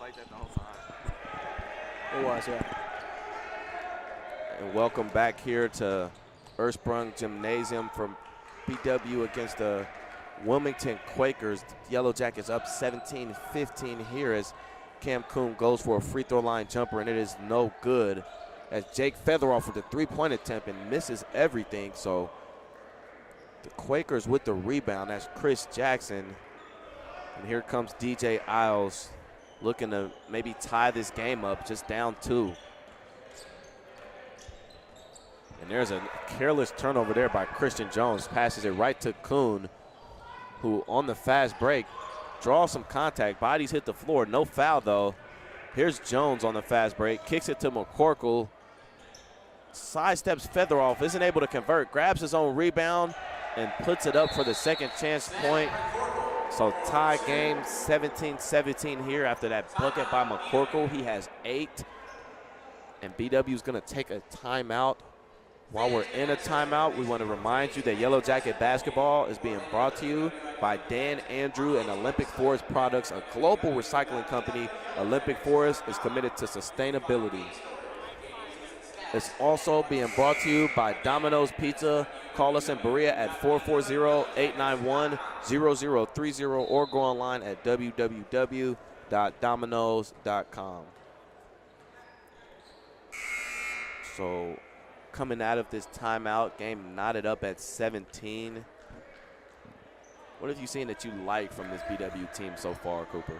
like that the whole time. It was, yeah. And welcome back here to Ursprung Gymnasium from BW against the Wilmington Quakers. The Yellow Jackets up 17-15 here as Cam Coon goes for a free throw line jumper, and it is no good as Jake Featheroff with the three-point attempt and misses everything. So the Quakers with the rebound. That's Chris Jackson. And here comes DJ Isles looking to maybe tie this game up, just down 2. And there's a careless turnover there by Christian Jones. Passes it right to Kuhn, who on the fast break draws some contact. Bodies hit the floor. No foul, though. Here's Jones on the fast break. Kicks it to McCorkle. Sidesteps Featheroff. Isn't able to convert. Grabs his own rebound and puts it up for the second chance point. So tie game, 17-17 here after that bucket by McCorkle. He has 8. And BW is going to take a timeout. While we're in a timeout, we want to remind you that Yellow Jacket Basketball is being brought to you by Dan Andrew and Olympic Forest Products, a global recycling company. Olympic Forest is committed to sustainability. It's also being brought to you by Domino's Pizza. Call us in Berea at 440-891-0030 or go online at www.domino's.com. So coming out of this timeout, game knotted up at 17. What have you seen that you like from this BW team so far, Cooper?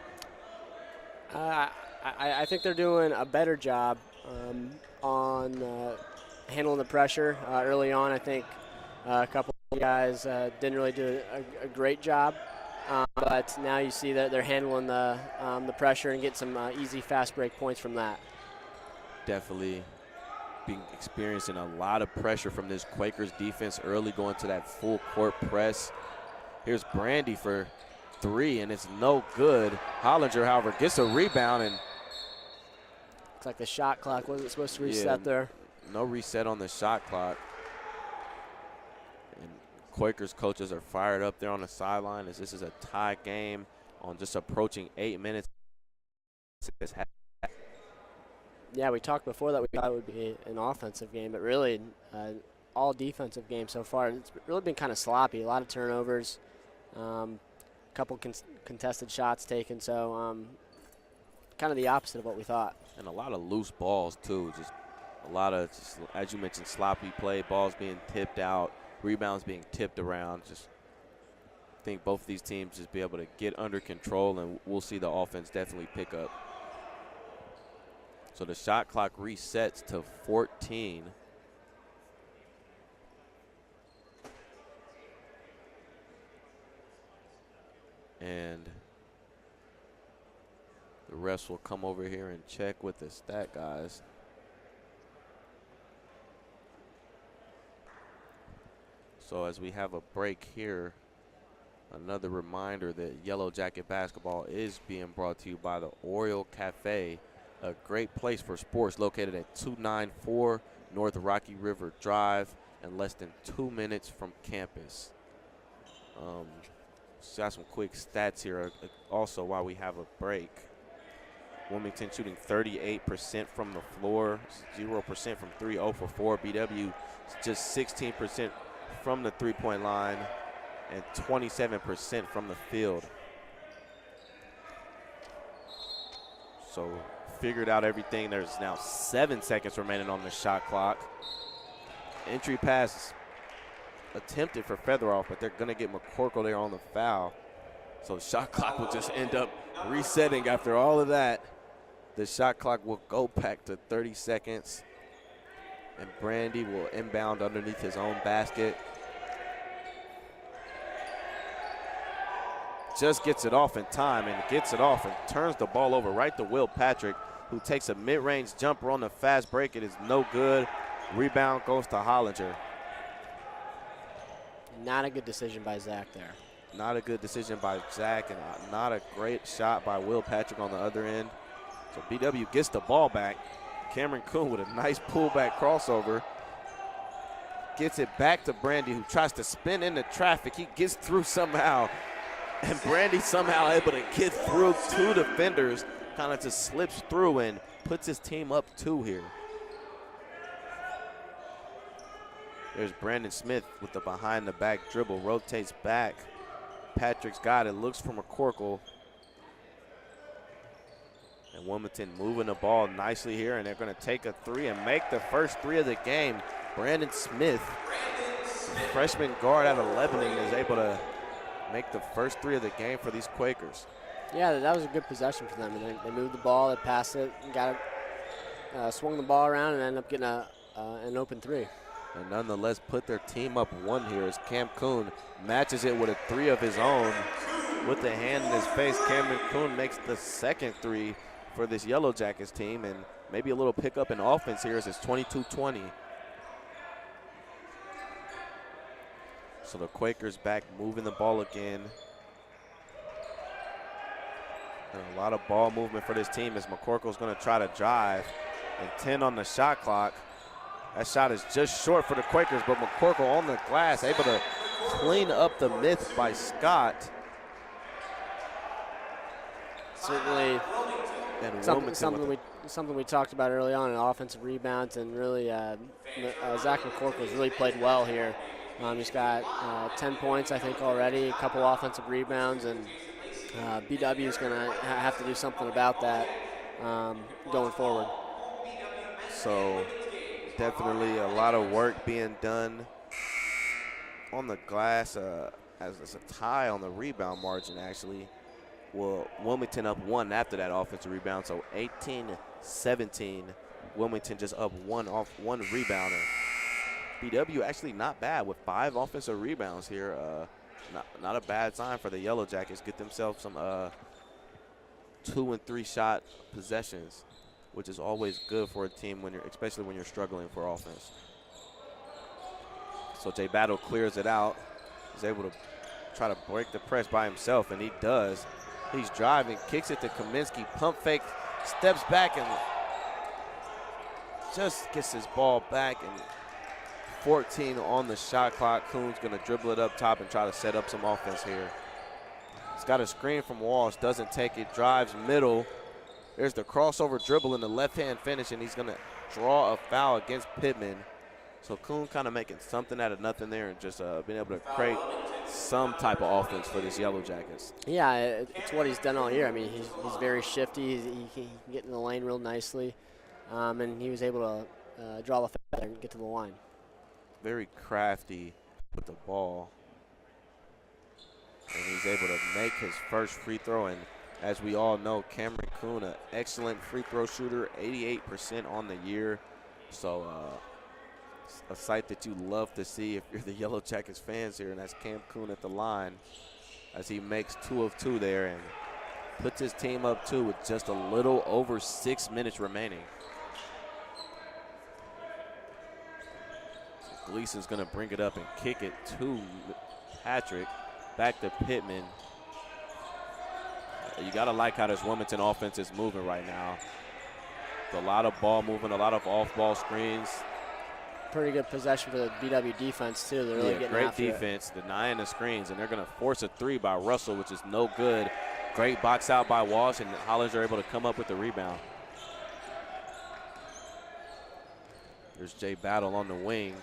I think they're doing a better job on handling the pressure early on. I think a couple of guys didn't really do a great job, but now you see that they're handling the pressure and get some easy fast break points from that. Definitely experiencing a lot of pressure from this Quakers defense early, going to that full court press. Here's Brandy for 3, and it's no good. Hollinger, however, gets a rebound, and looks like the shot clock wasn't supposed to reset there. No reset on the shot clock. And Quakers coaches are fired up there on the sideline as this is a tie game on just approaching 8 minutes. Yeah, we talked before that we thought it would be an offensive game, but really all defensive game so far. It's really been kind of sloppy, a lot of turnovers, a couple contested shots taken, so kind of the opposite of what we thought. And a lot of loose balls, too. Just a lot of, as you mentioned, sloppy play, balls being tipped out, rebounds being tipped around. Just think both of these teams just be able to get under control, and we'll see the offense definitely pick up. So the shot clock resets to 14. And the refs will come over here and check with the stat guys. So as we have a break here, another reminder that Yellow Jacket Basketball is being brought to you by the Oriole Cafe, a great place for sports located at 294 North Rocky River Drive and less than 2 minutes from campus. Just got some quick stats here also while we have a break. Wilmington shooting 38% from the floor, 0% from 3, 0 for 4. BW just 16% from the three-point line and 27% from the field. So figured out everything. There's now 7 seconds remaining on the shot clock. Entry pass attempted for Featheroff, but they're going to get McCorkle there on the foul. So the shot clock will just end up resetting after all of that. The shot clock will go back to 30 seconds. And Brandy will inbound underneath his own basket. Just gets it off in time and gets it off and turns the ball over right to Will Patrick, who takes a mid-range jumper on the fast break. It is no good. Rebound goes to Hollinger. Not a good decision by Zach there. Not a good decision by Zach, and not a great shot by Will Patrick on the other end. So BW gets the ball back. Cameron Kuhn with a nice pullback crossover. Gets it back to Brandy, who tries to spin into traffic. He gets through somehow. And Brandy somehow able to get through 2 defenders, kind of just slips through and puts his team up 2 here. There's Brandon Smith with the behind-the-back dribble, rotates back. Patrick's got it, looks for McCorkle. And Wilmington moving the ball nicely here, and they're going to take a 3 and make the first 3 of the game. Brandon Smith, freshman guard at 11, is able to make the first 3 of the game for these Quakers. Yeah, that was a good possession for them. And they moved the ball, they passed it, got it, swung the ball around, and ended up getting an open 3. And nonetheless put their team up 1 here as Cam Kuhn matches it with a 3 of his own. With the hand in his face, Cameron Kuhn makes the second 3 for this Yellow Jackets team, and maybe a little pickup in offense here as it's 22-20. So the Quakers back moving the ball again. And a lot of ball movement for this team as McCorkle's going to try to drive. And 10 on the shot clock. That shot is just short for the Quakers, but McCorkle on the glass, able to clean up the miss by Scott. Certainly something we talked about early on in offensive rebounds, and really Zach McCorkle has really played well here. He's got 10 points, I think, already, a couple offensive rebounds, and BW is going to have to do something about that going forward. So definitely a lot of work being done on the glass as a tie on the rebound margin, actually. Well, Wilmington up 1 after that offensive rebound, so 18-17. Wilmington just up 1 off 1 rebounder. BW actually not bad with 5 offensive rebounds here. Not a bad sign for the Yellow Jackets. Get themselves some 2 and 3 shot possessions, which is always good for a team especially when you're struggling for offense. So Jay Battle clears it out. He's able to try to break the press by himself, and he does. He's driving, kicks it to Kaminsky, pump fake, steps back, and just gets his ball back. And 14 on the shot clock. Kuhn's going to dribble it up top and try to set up some offense here. He's got a screen from Walsh, doesn't take it, drives middle. There's the crossover dribble in the left-hand finish, and he's going to draw a foul against Pittman. So Kuhn kind of making something out of nothing there and just being able to create some type of offense for this Yellow Jackets. Yeah, it's what he's done all year. I mean, he's very shifty. He can get in the lane real nicely, and he was able to draw the foul and get to the line. Very crafty with the ball. And he's able to make his first free throw. And as we all know, Cameron Kuhn, an excellent free throw shooter, 88% on the year. So a sight that you love to see if you're the Yellow Jackets fans here. And that's Cam Kuhn at the line as he makes 2 of 2 there and puts his team up 2 with just a little over 6 minutes remaining. Gleason's going to bring it up and kick it to Patrick. Back to Pittman. You got to like how this Wilmington offense is moving right now. A lot of ball movement, a lot of off-ball screens. Pretty good possession for the BW defense, too. They're really getting great after defense, denying the screens, and they're going to force a 3 by Russell, which is no good. Great box out by Walsh, and Hollins are able to come up with the rebound. There's Jay Battle on the wing.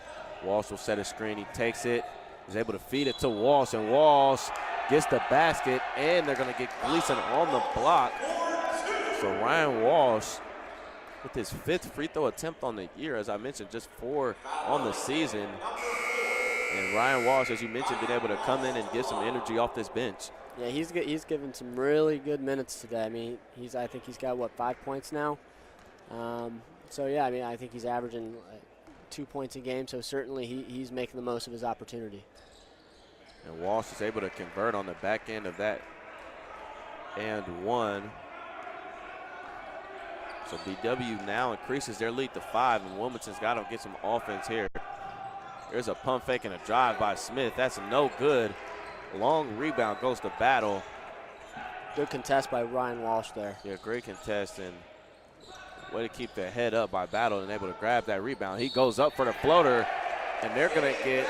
Walsh will set a screen. He takes it. He's able to feed it to Walsh, and Walsh gets the basket, and they're going to get Gleason on the block. So Ryan Walsh with his 5th free throw attempt on the year, as I mentioned, just 4 on the season. And Ryan Walsh, as you mentioned, been able to come in and get some energy off this bench. Yeah, he's given some really good minutes today. I mean, I think he's got, 5 points now? So, yeah, I mean, I think he's averaging 2 points a game, so certainly he's making the most of his opportunity. And Walsh is able to convert on the back end of that and 1. So BW now increases their lead to 5, and Wilmington's got to get some offense here. There's a pump fake and a drive by Smith. That's no good. Long rebound goes to Battle. Good contest by Ryan Walsh there. Yeah, great contest, and way to keep the head up by Battle and able to grab that rebound. He goes up for the floater, and they're going to get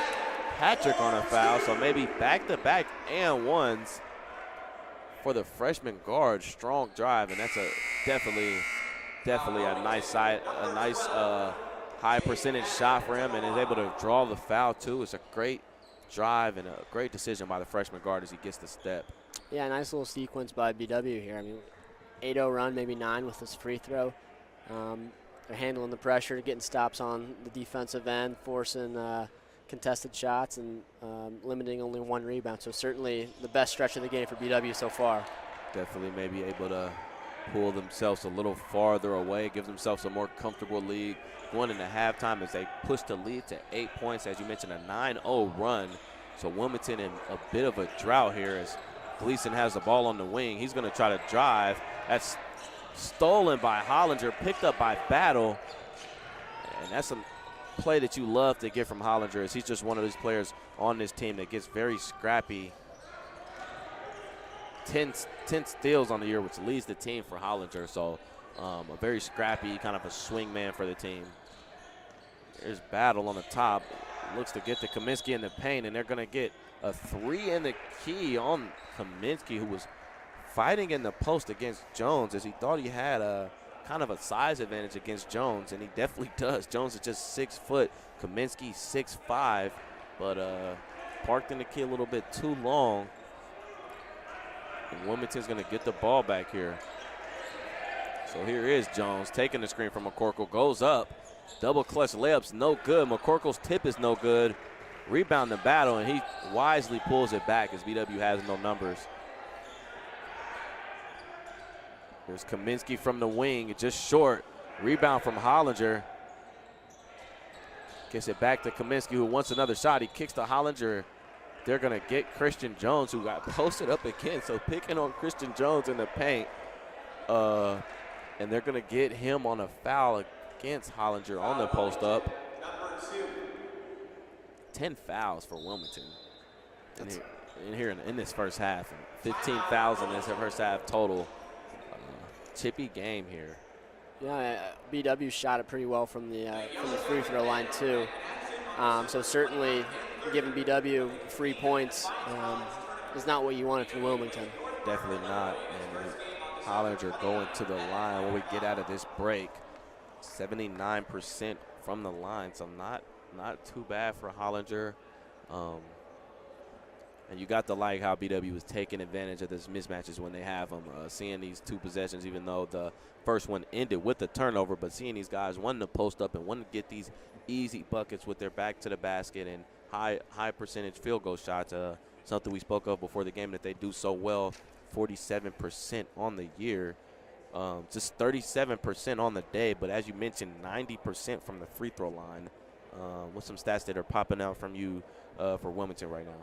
Patrick on a foul, so maybe back-to-back and ones for the freshman guard. Strong drive, and that's a definitely a nice high percentage shot for him, and is able to draw the foul too. It's a great drive and a great decision by the freshman guard as he gets the step. Yeah, nice little sequence by BW here. I mean, 8-0 run, maybe 9 with this free throw. They're handling the pressure, getting stops on the defensive end, forcing contested shots, and limiting only 1 rebound. So certainly the best stretch of the game for BW so far. Definitely maybe able to pull themselves a little farther away, give themselves a more comfortable lead going into halftime as they push the lead to 8 points. As you mentioned, a 9-0 run. So Wilmington in a bit of a drought here as Gleason has the ball on the wing. He's going to try to drive. That's stolen by Hollinger, picked up by Battle. And that's a play that you love to get from Hollinger, as he's just one of those players on this team that gets very scrappy. 10 steals on the year, which leads the team for Hollinger. So a very scrappy, kind of a swing man for the team. There's Battle on the top. Looks to get to Kaminsky in the paint, and they're going to get a 3 in the key on Kaminsky, who was fighting in the post against Jones, as he thought he had a kind of a size advantage against Jones, and he definitely does. Jones is just 6 foot, Kaminsky 6'5", but parked in the key a little bit too long. And Wilmington's going to get the ball back here. So here is Jones taking the screen from McCorkle, goes up. Double clutch layups, no good. McCorkle's tip is no good. Rebound the Battle, and he wisely pulls it back as BW has no numbers. Here's Kaminsky from the wing, just short. Rebound from Hollinger. Gets it back to Kaminsky, who wants another shot. He kicks to Hollinger. They're going to get Christian Jones, who got posted up again. So picking on Christian Jones in the paint. And they're going to get him on a foul against Hollinger on the post up. 10 fouls for Wilmington in this first half. 15 fouls in this first half total. Chippy game here. Yeah, BW shot it pretty well from the free throw line too. So certainly giving BW free points is not what you want from Wilmington. Definitely not. And Hollinger going to the line when we get out of this break. 79% from the line, so not too bad for Hollinger. And you got to like how BW was taking advantage of these mismatches when they have them. Seeing these 2 possessions, even though the first one ended with the turnover, but seeing these guys wanting to post up and wanting to get these easy buckets with their back to the basket and high percentage field goal shots, something we spoke of before the game that they do so well, 47% on the year. Just 37% on the day, but as you mentioned, 90% from the free throw line. What's some stats that are popping out from you for Wilmington right now?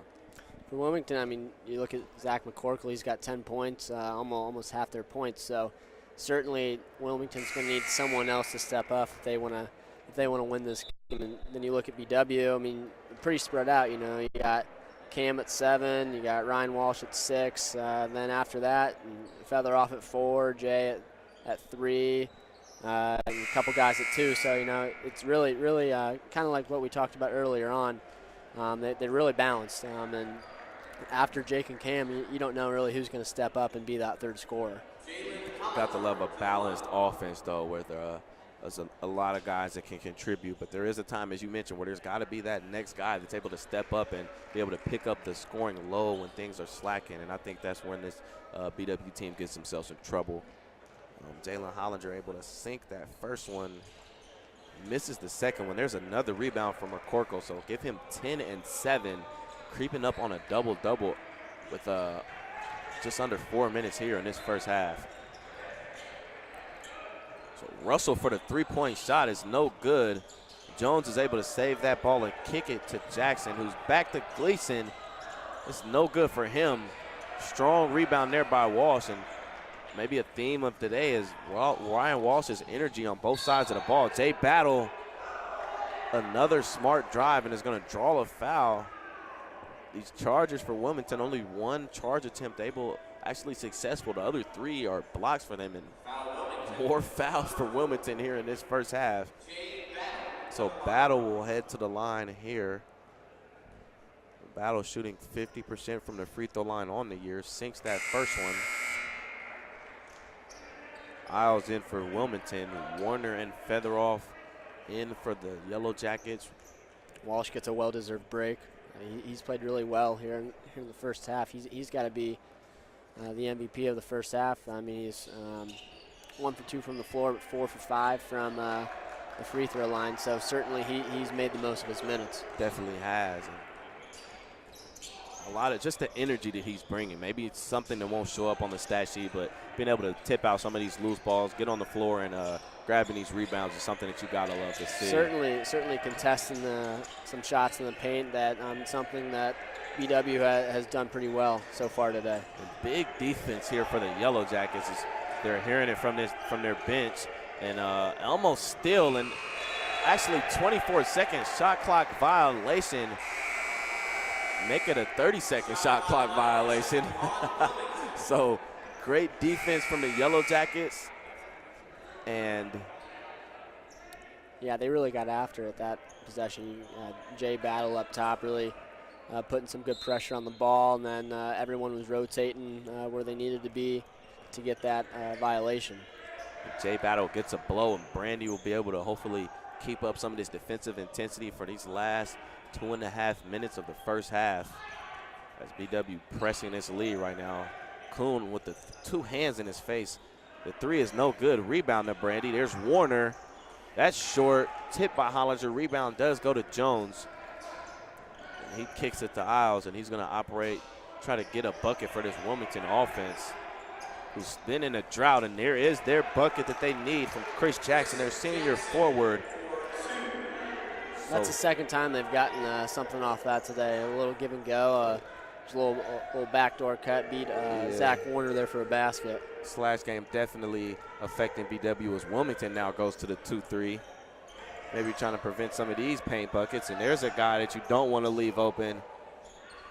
For Wilmington, I mean, you look at Zach McCorkle, he's got 10 points, almost half their points. So certainly Wilmington's going to need someone else to step up if they want to win this game. And then you look at BW, I mean, pretty spread out. You know, you got Cam at 7, you got Ryan Walsh at 6. Then after that, Feather off at 4, Jay at 3, and a couple guys at 2. So, you know, it's really kind of like what we talked about earlier on. They're really balanced. And after Jake and Cam, you don't know really who's going to step up and be that third scorer. Got to love a balanced offense, though, where there's a lot of guys that can contribute. But there is a time, as you mentioned, where there's got to be that next guy that's able to step up and be able to pick up the scoring low when things are slacking. And I think that's when this BW team gets themselves in trouble. Jalen Hollinger able to sink that first one. Misses the second one. There's another rebound from McCorkle, so give him 10 and 7, creeping up on a double-double with just under 4 minutes here in this first half. So Russell for the three-point shot is no good. Jones is able to save that ball and kick it to Jackson, who's back to Gleason. It's no good for him. Strong rebound there by Walsh, and maybe a theme of today is Ryan Walsh's energy on both sides of the ball. Jay Battle, another smart drive, and is going to draw a foul. These charges for Wilmington, only 1 charge attempt actually successful. The other 3 are blocks for them, and more fouls for Wilmington here in this first half. So Battle will head to the line here. Battle shooting 50% from the free throw line on the year, sinks that first one. Isles in for Wilmington. Warner and Featheroff in for the Yellow Jackets. Walsh gets a well-deserved break. He's played really well here in the first half. He's got to be the MVP of the first half. I mean, he's 1 for 2 from the floor, but 4 for 5 from the free throw line. So certainly he's made the most of his minutes. Definitely has. And a lot of just the energy that he's bringing. Maybe it's something that won't show up on the stat sheet, but being able to tip out some of these loose balls, get on the floor, and grabbing these rebounds is something that you gotta love to see. Certainly contesting some shots in the paint. That something that BW has done pretty well so far today. And big defense here for the Yellow Jackets. They're hearing it from their bench, and almost still, and actually 24-second shot clock violation. Make it a 30-second shot clock violation. So great defense from the Yellow Jackets. And yeah, they really got after it that possession. Jay Battle up top really putting some good pressure on the ball, and then everyone was rotating where they needed to be to get that violation. Jay Battle gets a blow, and Brandy will be able to hopefully keep up some of this defensive intensity for these last 2.5 minutes of the first half. As BW pressing this lead right now. Kuhn with the 2 hands in his face. The 3 is no good. Rebound to Brandy. There's Warner. That's short. Tipped by Hollinger. Rebound does go to Jones. And he kicks it to Isles, and he's going to try to get a bucket for this Wilmington offense, who's been in a drought. And there is their bucket that they need from Chris Jackson, their senior forward. That's the second time they've gotten something off that today. A little give and go. Just a little backdoor cut. Beat Zach Warner there for a basket. Slash game definitely affecting BW as Wilmington now goes to the 2-3. Maybe trying to prevent some of these paint buckets. And there's a guy that you don't want to leave open.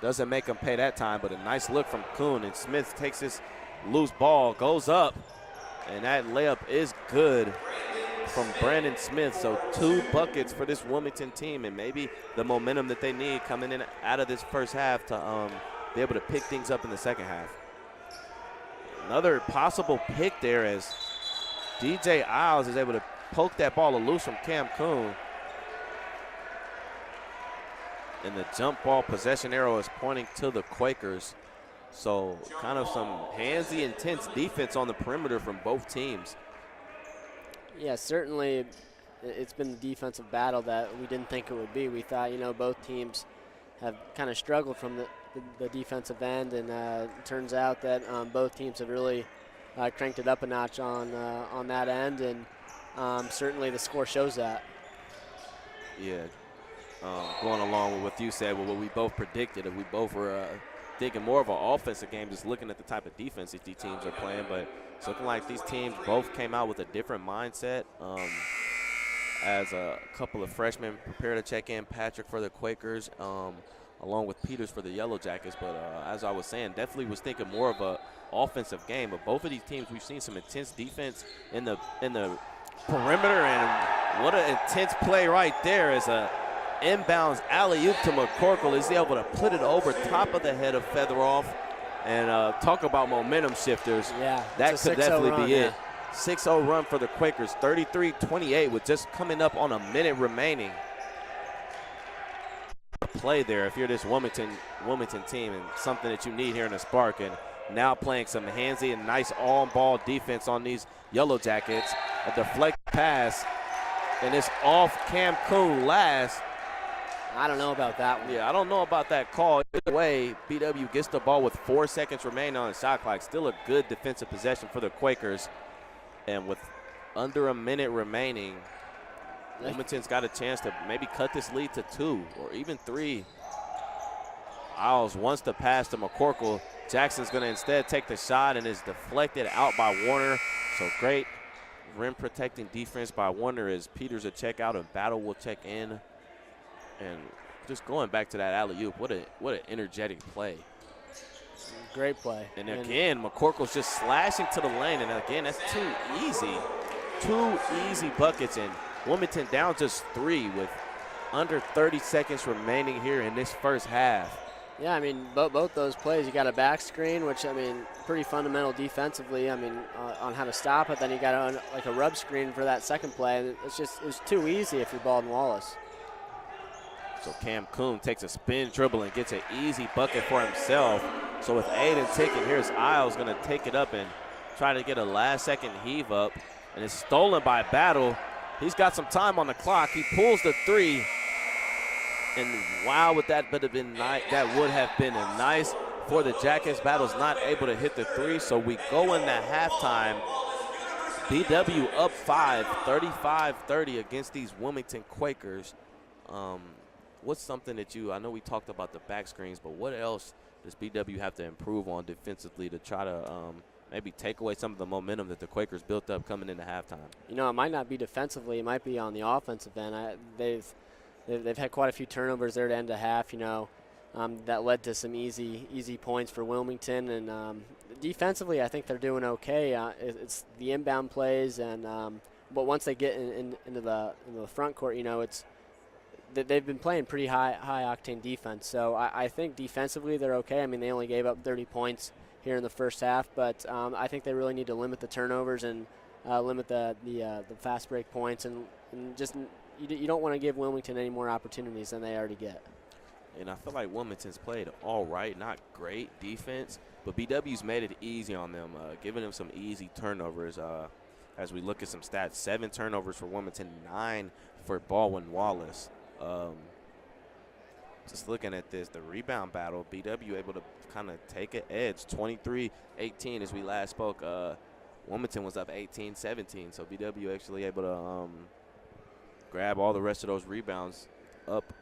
Doesn't make him pay that time, but a nice look from Kuhn. And Smith takes this loose ball, goes up, and that layup is good from Brandon Smith. So 2 buckets for this Wilmington team, and maybe the momentum that they need coming in out of this first half to be able to pick things up in the second half. Another possible pick there as DJ Isles is able to poke that ball loose from Cam Kuhn. And the jump ball possession arrow is pointing to the Quakers. So kind of some handsy, intense defense on the perimeter from both teams. Yeah, certainly it's been the defensive battle that we didn't think it would be. We thought, both teams have kind of struggled from the defensive end, and it turns out that both teams have really cranked it up a notch on that end, and certainly the score shows that. Yeah, going along with what you said, with what we both predicted, and we both were thinking more of an offensive game, just looking at the type of defense these teams are playing, but it's looking like these teams both came out with a different mindset. As a couple of freshmen prepare to check in, Patrick for the Quakers, along with Peters for the Yellow Jackets. But as I was saying, definitely was thinking more of a offensive game. But both of these teams, we've seen some intense defense in the perimeter, and what an intense play right there as a inbounds alley-oop to McCorkle. Is able to put it over top of the head of Featheroff. And talk about momentum shifters. Yeah, that could definitely be it. Yeah. 6-0 run for the Quakers, 33-28 with just coming up on a minute remaining. Play there if you're this Wilmington team, and something that you need here in the Spark. And now playing some handsy and nice on-ball defense on these Yellow Jackets. A deflect pass, and it's off Cam Kuhn last. I don't know about that one. Yeah, I don't know about that call. Either way, BW gets the ball with 4 seconds remaining on the shot clock. Still a good defensive possession for the Quakers. And with under a minute remaining, Wilmington's got a chance to maybe cut this lead to 2 or even 3. Isles wants to pass to McCorkle. Jackson's going to instead take the shot, and is deflected out by Warner. So great rim protecting defense by Warner as Peters will check out and Battle will check in. And just going back to that alley-oop, what an energetic play. Great play. And again, McCorkle's just slashing to the lane, and again, that's too easy. 2 easy buckets, and Wilmington down just 3 with under 30 seconds remaining here in this first half. Yeah, I mean, both those plays, you got a back screen, which, I mean, pretty fundamental defensively, I mean, on how to stop it. Then you got like a rub screen for that second play. And it was too easy if you're Baldwin Wallace. So Cam Coon takes a spin dribble and gets an easy bucket for himself. So with Aiden taking, here's Isles going to take it up and try to get a last-second heave up. And it's stolen by Battle. He's got some time on the clock. He pulls the three. And wow, would that have been nice? That would have been a nice for the Jackets. Battle's not able to hit the three, so we go into halftime. BW up 5, 35-30 against these Wilmington Quakers. What's something that I know we talked about the back screens, but what else does BW have to improve on defensively to try to maybe take away some of the momentum that the Quakers built up coming into halftime? You know, it might not be defensively. It might be on the offensive end. They've had quite a few turnovers there to end a half, you know, that led to some easy points for Wilmington. And defensively, I think they're doing okay. It's the inbound plays, and but once they get into the front court, you know, they've been playing pretty high octane defense. So I think defensively they're okay. I mean, they only gave up 30 points here in the first half, but I think they really need to limit the turnovers and limit the fast break points, and just you don't want to give Wilmington any more opportunities than they already get. And I feel like Wilmington's played all right, not great defense, but BW's made it easy on them, giving them some easy turnovers. As we look at some stats, 7 turnovers for Wilmington, 9 for Baldwin Wallace. Just looking at this, the rebound battle, BW able to kind of take an edge, 23-18 as we last spoke. Wilmington was up 18-17, so BW actually able to grab all the rest of those rebounds up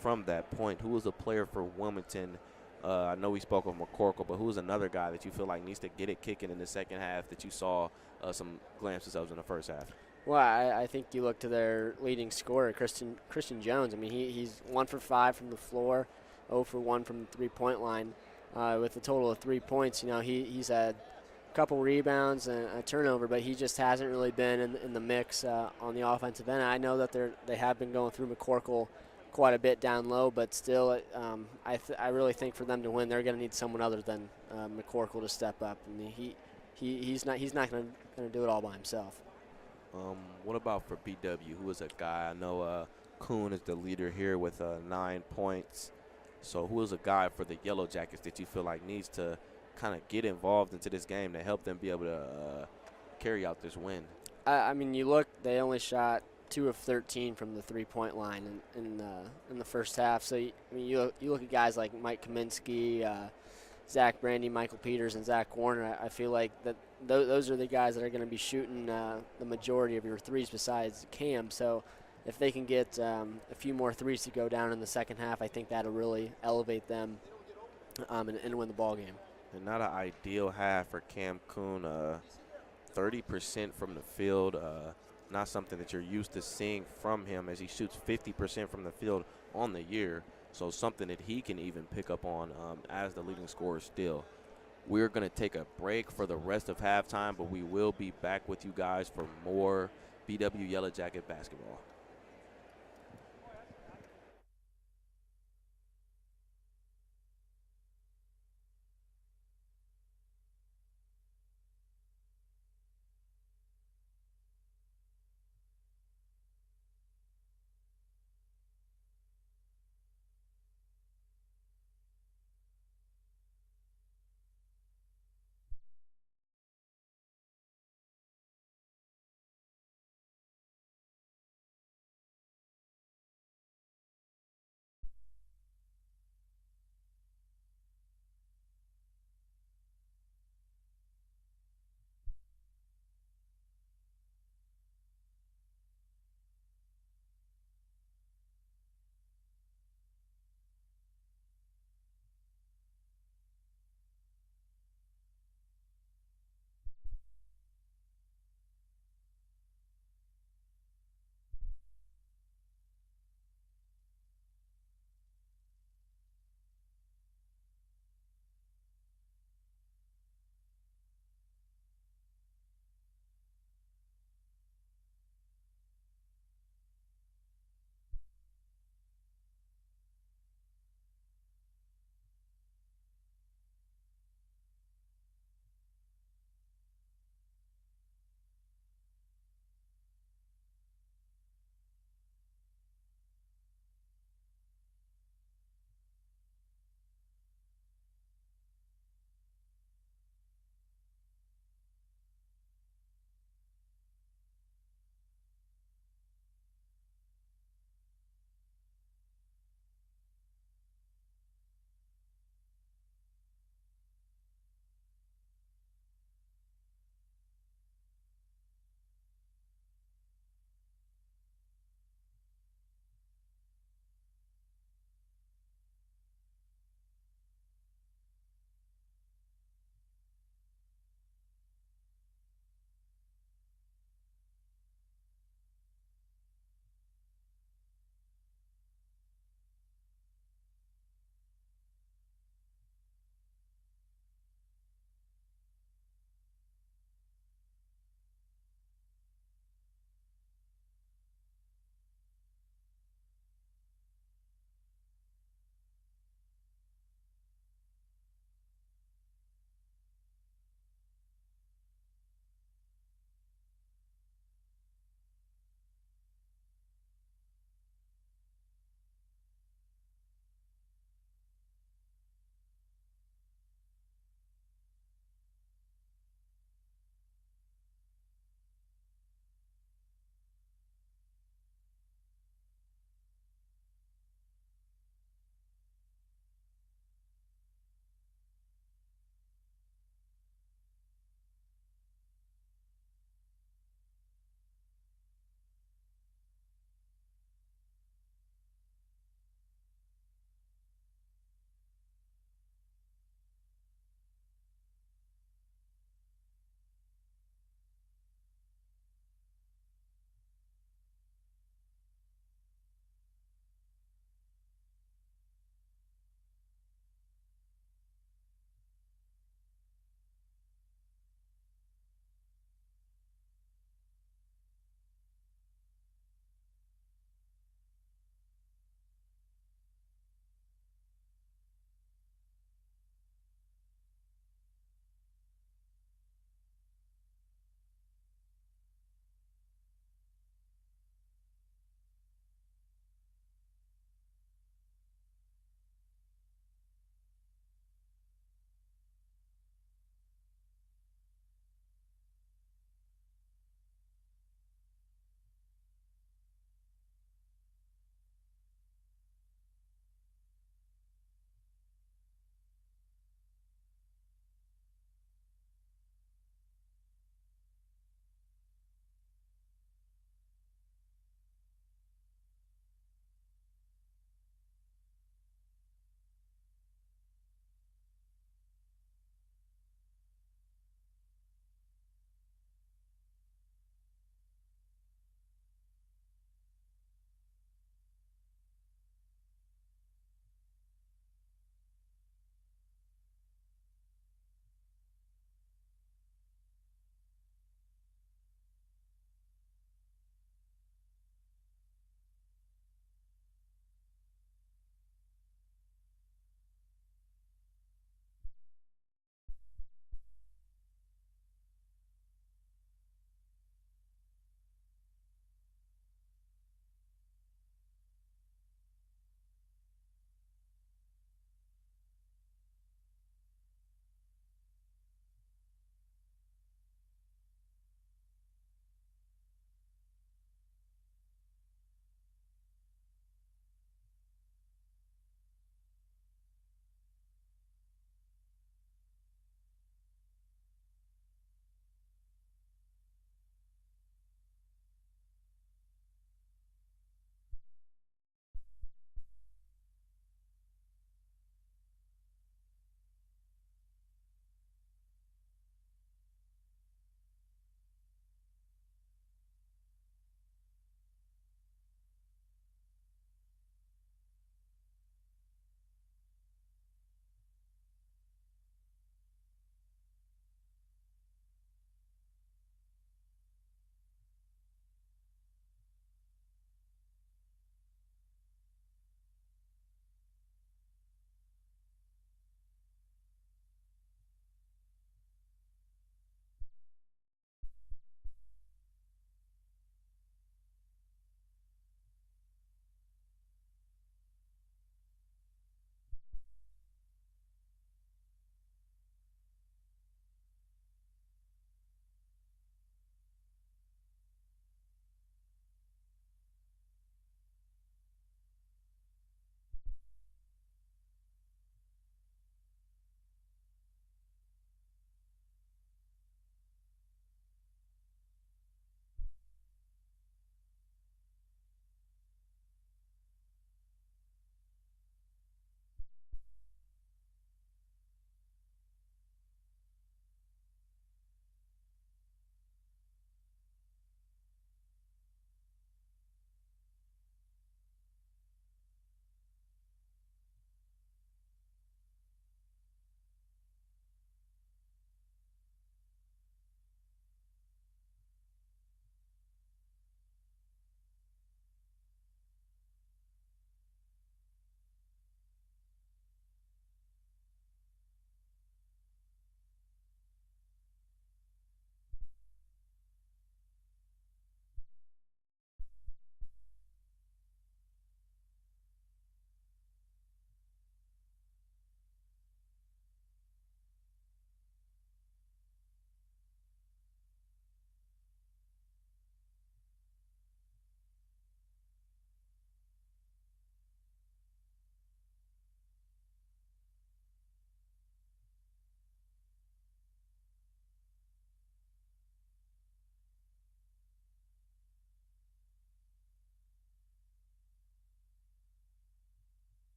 from that point. Who was a player for Wilmington? I know we spoke of McCorkle, but who was another guy that you feel like needs to get it kicking in the second half that you saw some glimpses of in the first half? Well, I think you look to their leading scorer, Christian Jones. I mean, he's 1 for 5 from the floor, 0 for 1 from the three-point line, with a total of 3 points. You know, he's had a couple rebounds and a turnover, but he just hasn't really been in the mix on the offensive end. I know that they have been going through McCorkle quite a bit down low, but still, I really think for them to win, they're going to need someone other than McCorkle to step up. I mean, he's not going to do it all by himself. What about for BW? Who is a guy? I know Kuhn is the leader here with 9 points. So who is a guy for the Yellow Jackets that you feel like needs to kind of get involved into this game to help them be able to carry out this win? I mean, you look, they only shot 2 of 13 from the three-point line in the first half. So, you look at guys like Mike Kaminsky, Zach Brandy, Michael Peters, and Zach Warner. I feel like that those are the guys that are going to be shooting the majority of your threes besides Cam. So if they can get a few more threes to go down in the second half, I think that'll really elevate them and win the ball game. And not an ideal half for Cam Kuhn. 30% from the field, not something that you're used to seeing from him, as he shoots 50% from the field on the year. So something that he can even pick up on as the leading scorer still. We're going to take a break for the rest of halftime, but we will be back with you guys for more BW Yellow Jacket basketball.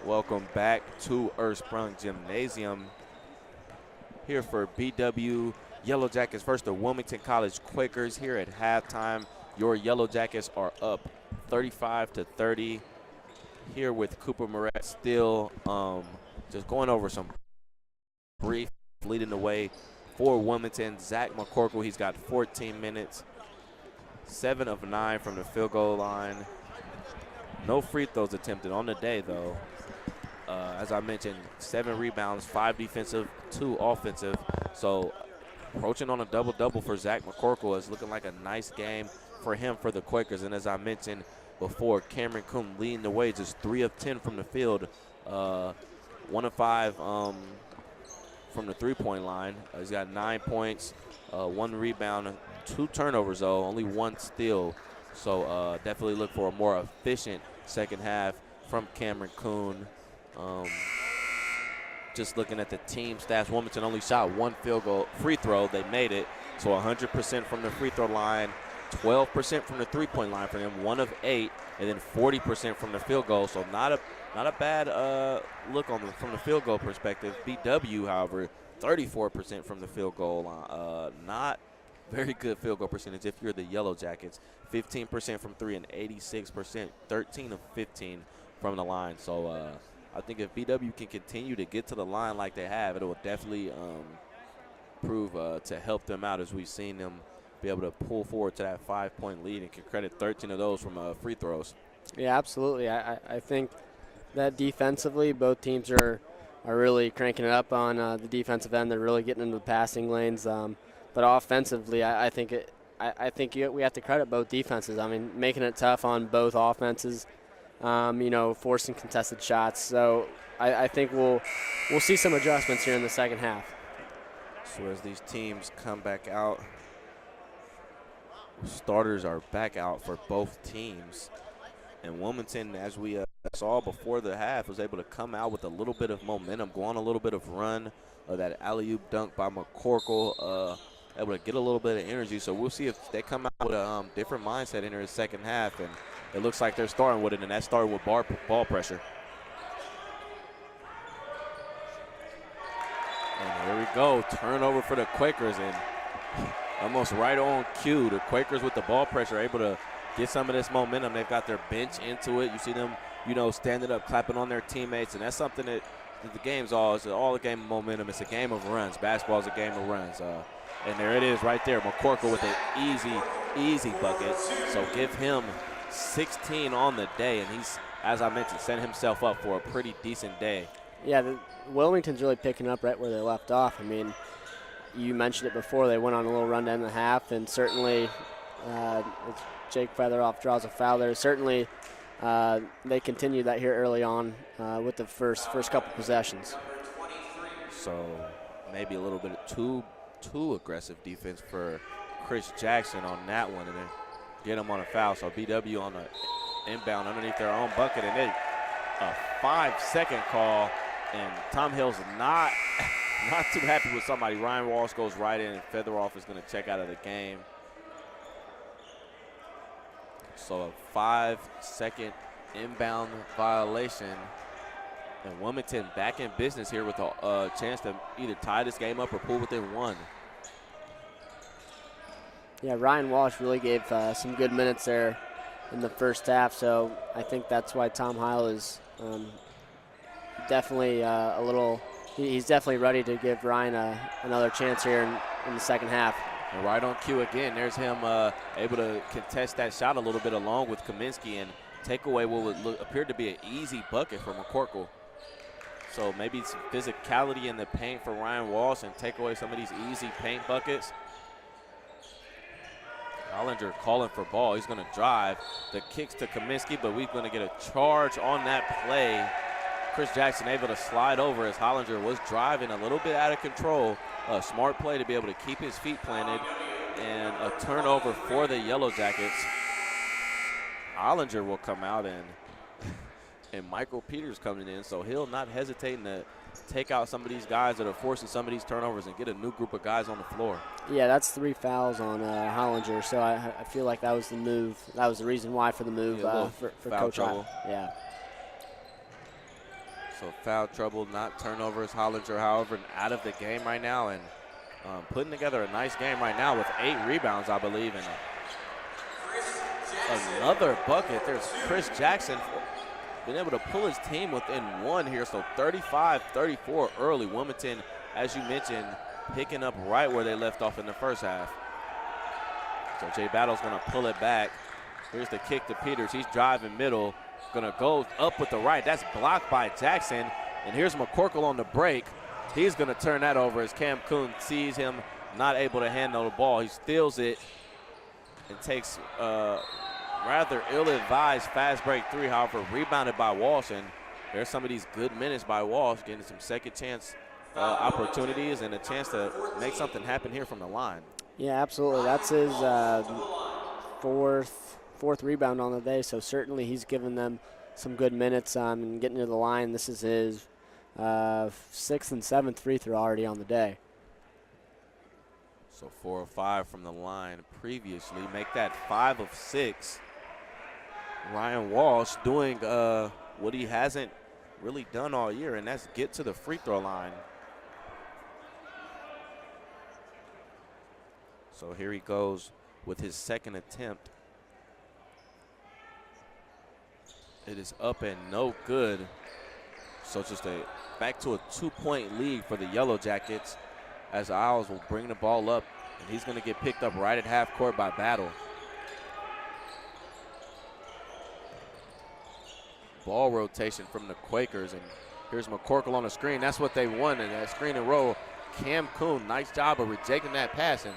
Welcome back to Ursprung Gymnasium. Here for BW Yellow Jackets versus the Wilmington College Quakers. Here at halftime, your Yellow Jackets are up 35-30. Here with Cooper Moret still just going over some brief, leading the way for Wilmington. Zach McCorkle, he's got 14 minutes, 7 of 9 from the field goal line. No free throws attempted on the day, though. As I mentioned, 7 rebounds, 5 defensive, 2 offensive. So approaching on a double-double for Zach McCorkle is looking like a nice game for him for the Quakers. And as I mentioned before, Cameron Coon leading the way, just 3 of 10 from the field, 1 of 5 from the three-point line. He's got 9 points, 1 rebound, 2 turnovers, though, only 1 steal. So definitely look for a more efficient second half from Cameron Coon. Just looking at the team stats, Wilmington only shot 1 field goal free throw. They made it, so 100% from the free throw line, 12% from the three-point line for them, 1 of 8, and then 40% from the field goal. So not a bad look from the field goal perspective. BW, however, 34% from the field goal line. Not very good field goal percentage if you're the Yellow Jackets. 15% from 3 and 86%, 13 of 15 from the line. So I think if BW can continue to get to the line like they have, it will definitely prove to help them out, as we've seen them be able to pull forward to that 5-point lead and can credit 13 of those from free throws. Yeah, absolutely. I think that defensively, both teams are really cranking it up on the defensive end. They're really getting into the passing lanes. But offensively, I think we have to credit both defenses. I mean, making it tough on both offenses. Forcing contested shots. So I think we'll see some adjustments here in the second half. So as these teams come back out, starters are back out for both teams. And Wilmington, as we saw before the half, was able to come out with a little bit of momentum, go on a little bit of run. That alley-oop dunk by McCorkle, able to get a little bit of energy. So we'll see if they come out with a different mindset in the second half. And it looks like they're starting with it, and that started with ball pressure. And here we go, turnover for the Quakers, and almost right on cue, the Quakers with the ball pressure able to get some of this momentum. They've got their bench into it. You see them, standing up, clapping on their teammates, and that's something that the game's it's all a game of momentum. It's a game of runs. Basketball's a game of runs. And there it is right there, McCorkle with an easy bucket. So give him 16 on the day, and he's, as I mentioned, set himself up for a pretty decent day. Yeah, Wilmington's really picking up right where they left off. I mean, you mentioned it before. They went on a little run to end the half, and certainly Jake Featheroff draws a foul there. Certainly they continued that here early on with the first couple possessions. So maybe a little bit too aggressive defense for Chris Jackson on that one, and then get him on a foul. So BW on the inbound underneath their own bucket, and then a 5-second call, and Tom Hill's not too happy with somebody. Ryan Walsh goes right in, and Featheroff is going to check out of the game. So a 5-second inbound violation, and Wilmington back in business here with a chance to either tie this game up or pull within 1. Yeah, Ryan Walsh really gave some good minutes there in the first half, so I think that's why Tom Heil is definitely he's definitely ready to give Ryan another chance here in the second half. And right on cue again, there's him able to contest that shot a little bit along with Kaminsky and take away what would appear to be an easy bucket for McCorkle. So maybe some physicality in the paint for Ryan Walsh and take away some of these easy paint buckets. Hollinger calling for ball. He's going to drive. The kicks to Kaminsky, but we're going to get a charge on that play. Chris Jackson able to slide over as Hollinger was driving a little bit out of control. A smart play to be able to keep his feet planted, and a turnover for the Yellow Jackets. Hollinger will come out, and Michael Peters coming in, so he'll not hesitating to take out some of these guys that are forcing some of these turnovers and get a new group of guys on the floor. Yeah, that's 3 fouls on Hollinger, so I feel like that was the move. That was the reason why for the move for Coach Howell. Yeah. So foul trouble, not turnovers. Hollinger, however, out of the game right now and putting together a nice game right now with 8 rebounds, I believe, and another bucket. There's Chris Jackson been able to pull his team within 1 here. So 35-34 early. Wilmington, as you mentioned, picking up right where they left off in the first half. So Jay Battle's going to pull it back. Here's the kick to Peters. He's driving middle. Going to go up with the right. That's blocked by Jackson. And here's McCorkle on the break. He's going to turn that over as Cam Coon sees him not able to handle the ball. He steals it and takes rather ill-advised fast break 3, however, rebounded by Walsh. And there's some of these good minutes by Walsh, getting some second chance opportunities and a chance to make something happen here from the line. Yeah, absolutely. That's his fourth rebound on the day, so certainly he's given them some good minutes and getting to the line. This is his 6th and 7th free throw already on the day. So 4 of 5 from the line previously. Make that 5 of 6. Ryan Walsh doing what he hasn't really done all year, and that's get to the free throw line. So here he goes with his second attempt. It is up and no good. So just back to a 2-point lead for the Yellow Jackets as Isles will bring the ball up, and he's going to get picked up right at half court by Battle. Ball rotation from the Quakers, and here's McCorkle on the screen. That's what they wanted, that screen and roll. Cam Coon, nice job of rejecting that pass, and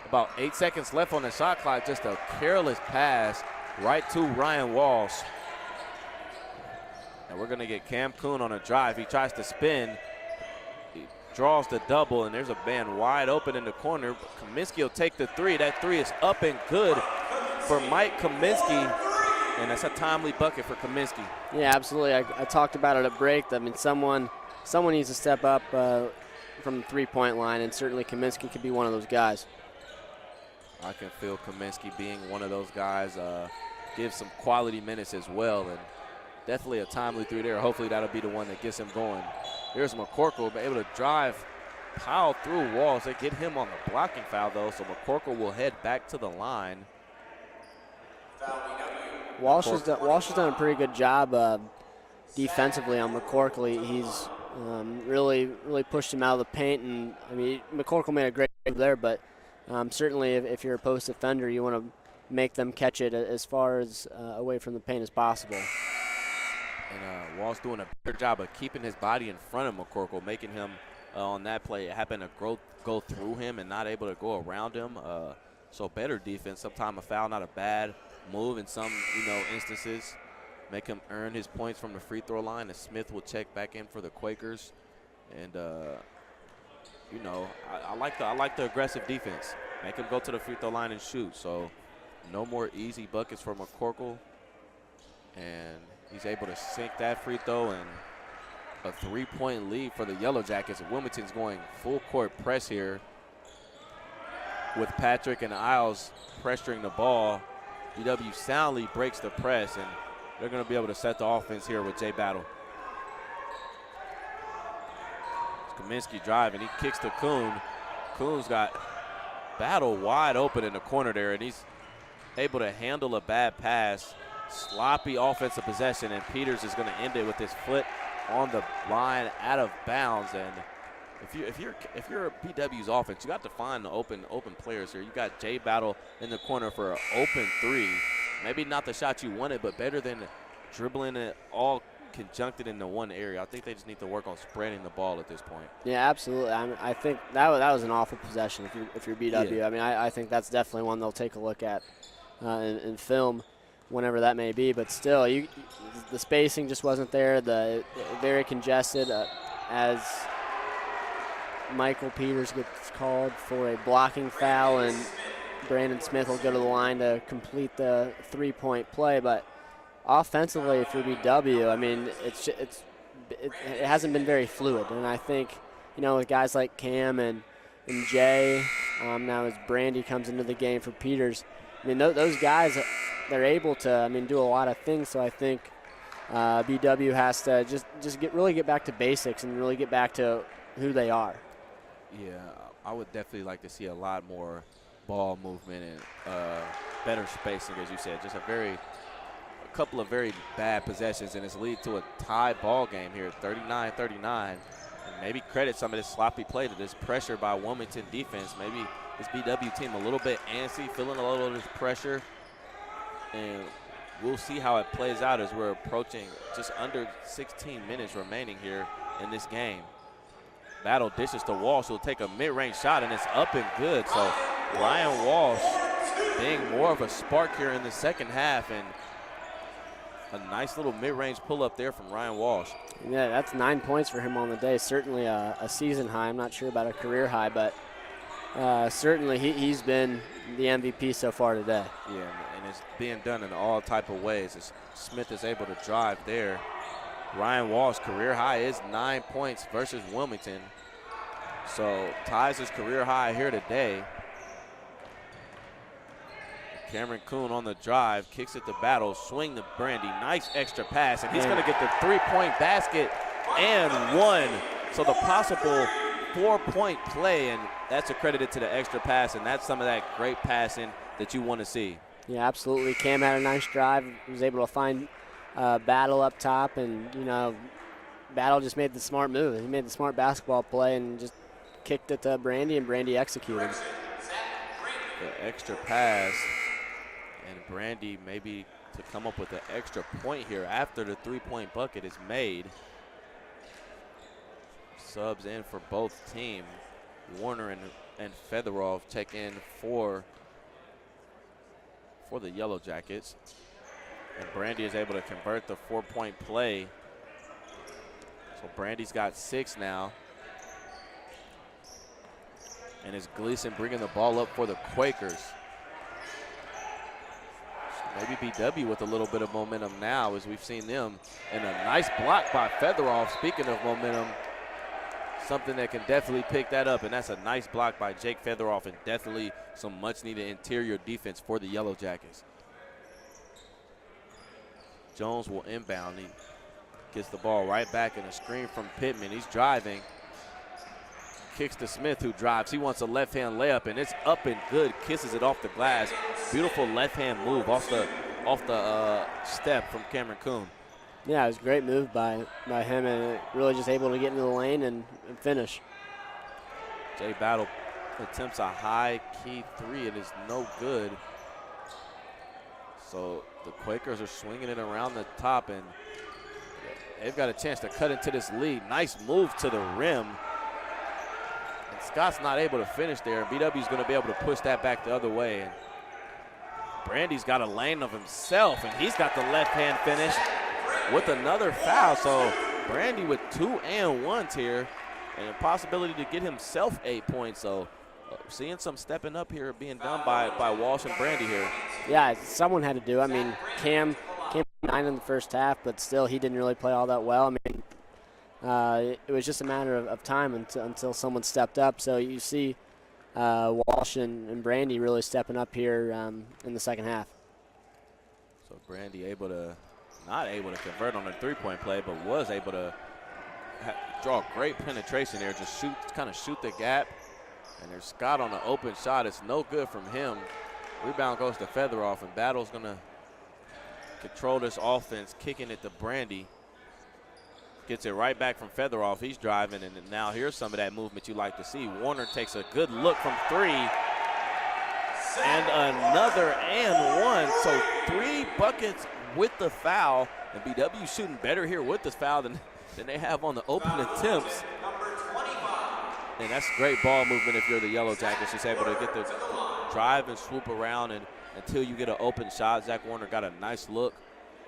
about 8 seconds left on the shot clock. Just a careless pass right to Ryan Walsh. And we're going to get Cam Coon on a drive. He tries to spin. He draws the double, and there's a man wide open in the corner. Kaminsky will take the 3. That 3 is up and good for Mike Kaminsky, and that's a timely bucket for Kaminsky. Yeah, absolutely. I talked about it at break. I mean, someone needs to step up from the three-point line, and certainly Kaminsky could be one of those guys. I can feel Kaminsky being one of those guys, give some quality minutes as well, and definitely a timely 3 there. Hopefully that'll be the one that gets him going. Here's McCorkle, able to drive, pile through Walls. They get him on the blocking foul, though, so McCorkle will head back to the line. Walsh has done a pretty good job defensively on McCorkle. He's really pushed him out of the paint, and I mean McCorkle made a great move there, but certainly if you're a post defender, you want to make them catch it as far as away from the paint as possible. And Walsh doing a better job of keeping his body in front of McCorkle, making him on that play happen to go through him and not able to go around him. So better defense. Sometimes a foul, not a bad move in some instances. Make him earn his points from the free throw line. And Smith will check back in for the Quakers. And I like the aggressive defense. Make him go to the free throw line and shoot. So no more easy buckets for McCorkle. And he's able to sink that free throw, and a 3-point lead for the Yellow Jackets. Wilmington's going full court press here with Patrick and Isles pressuring the ball. UW soundly breaks the press, and they're going to be able to set the offense here with Jay Battle. Kaminsky driving. He kicks to Kuhn. Kuhn's got Battle wide open in the corner there, and he's able to handle a bad pass. Sloppy offensive possession, and Peters is going to end it with his foot on the line out of bounds. And if you're BW's offense, you got to find the open players here. You got Jay Battle in the corner for an open 3. Maybe not the shot you wanted, but better than dribbling it all conjuncted into one area. I think they just need to work on spreading the ball at this point. Yeah, absolutely. I think that was an awful possession if you're BW. Yeah. I mean, I think that's definitely one they'll take a look at in film, whenever that may be, but still, the spacing just wasn't there. Very congested as Michael Peters gets called for a blocking foul, and Brandon Smith will go to the line to complete the 3-point play. But offensively, for BW, I mean, it hasn't been very fluid, and I think with guys like Cam and Jay, now as Brandy comes into the game for Peters, I mean those guys, they're able to, do a lot of things. So I think, BW has to just really get back to basics and really get back to who they are. Yeah, I would definitely like to see a lot more ball movement and better spacing, as you said. Just a couple of very bad possessions, and it's lead to a tie ball game here, 39-39. And maybe credit some of this sloppy play to this pressure by Wilmington defense. Maybe this BW team a little bit antsy, feeling a little of this pressure. And we'll see how it plays out as we're approaching just under 16 minutes remaining here in this game. Battle dishes to Walsh, who'll take a mid-range shot, and it's up and good. So Ryan Walsh being more of a spark here in the second half, and a nice little mid-range pull-up there from Ryan Walsh. Yeah, that's 9 points for him on the day. Certainly a season high. I'm not sure about a career high, but certainly he's been the MVP so far today. Yeah, and it's being done in all type of ways. As Smith is able to drive there. Ryan Walsh, career high is 9 points versus Wilmington. So ties his career high here today. Cameron Kuhn on the drive, kicks it to Battle, swing to Brandy. Nice extra pass, and he's going to get the three-point basket and one. So the possible 4-point play, and that's accredited to the extra pass, and that's some of that great passing that you want to see. Yeah, absolutely. Cam had a nice drive. He was able to find Battle up top, and, Battle just made the smart move. He made the smart basketball play and just kicked it to Brandy, and Brandy executed. The extra pass, and Brandy maybe to come up with an extra point here after the three-point bucket is made. Subs in for both teams. Warner and Fedorov check in for the Yellow Jackets. And Brandy is able to convert the 4-point play. So Brandy's got 6 now. And it's Gleason bringing the ball up for the Quakers. Maybe BW with a little bit of momentum now, as we've seen them. And a nice block by Fedorov. Speaking of momentum, something that can definitely pick that up, and that's a nice block by Jake Fedorov, and definitely some much-needed interior defense for the Yellow Jackets. Jones will inbound. He gets the ball right back in a screen from Pittman. He's driving. Kicks to Smith, who drives. He wants a left-hand layup, and it's up and good. Kisses it off the glass. Beautiful left-hand move off the step from Cameron Kuhn. Yeah, it was a great move by him, and really just able to get into the lane and finish. Jay Battle attempts a high-key three. It is no good. So the Quakers are swinging it around the top, and they've got a chance to cut into this lead. Nice move to the rim. And Scott's not able to finish there. BW's going to be able to push that back the other way. And Brandy's got a lane of himself, and he's got the left-hand finish with another foul. So Brandy with 2 and 1s here, and a possibility to get himself 8 points. So seeing some stepping up here being done by Walsh and Brandy here. Yeah, someone had to do it. I mean, Cam 9 in the first half, but still he didn't really play all that well. I mean, it was just a matter of time until someone stepped up. So you see Walsh and Brandy really stepping up here in the second half. So Brandy not able to convert on a three-point play, but was able to draw great penetration there. Just kind of shoot the gap. And there's Scott on an open shot. It's no good from him. Rebound goes to Fedorov, and Battle's going to control this offense, kicking it to Brandy. Gets it right back from Fedorov. He's driving, and now here's some of that movement you like to see. Warner takes a good look from 3. And another and one. So 3 buckets with the foul. And BW shooting better here with this foul than they have on the open attempts. And that's great ball movement if you're the Yellow Jackets. Just able to get the drive and swoop around, and until you get an open shot. Zach Warner got a nice look.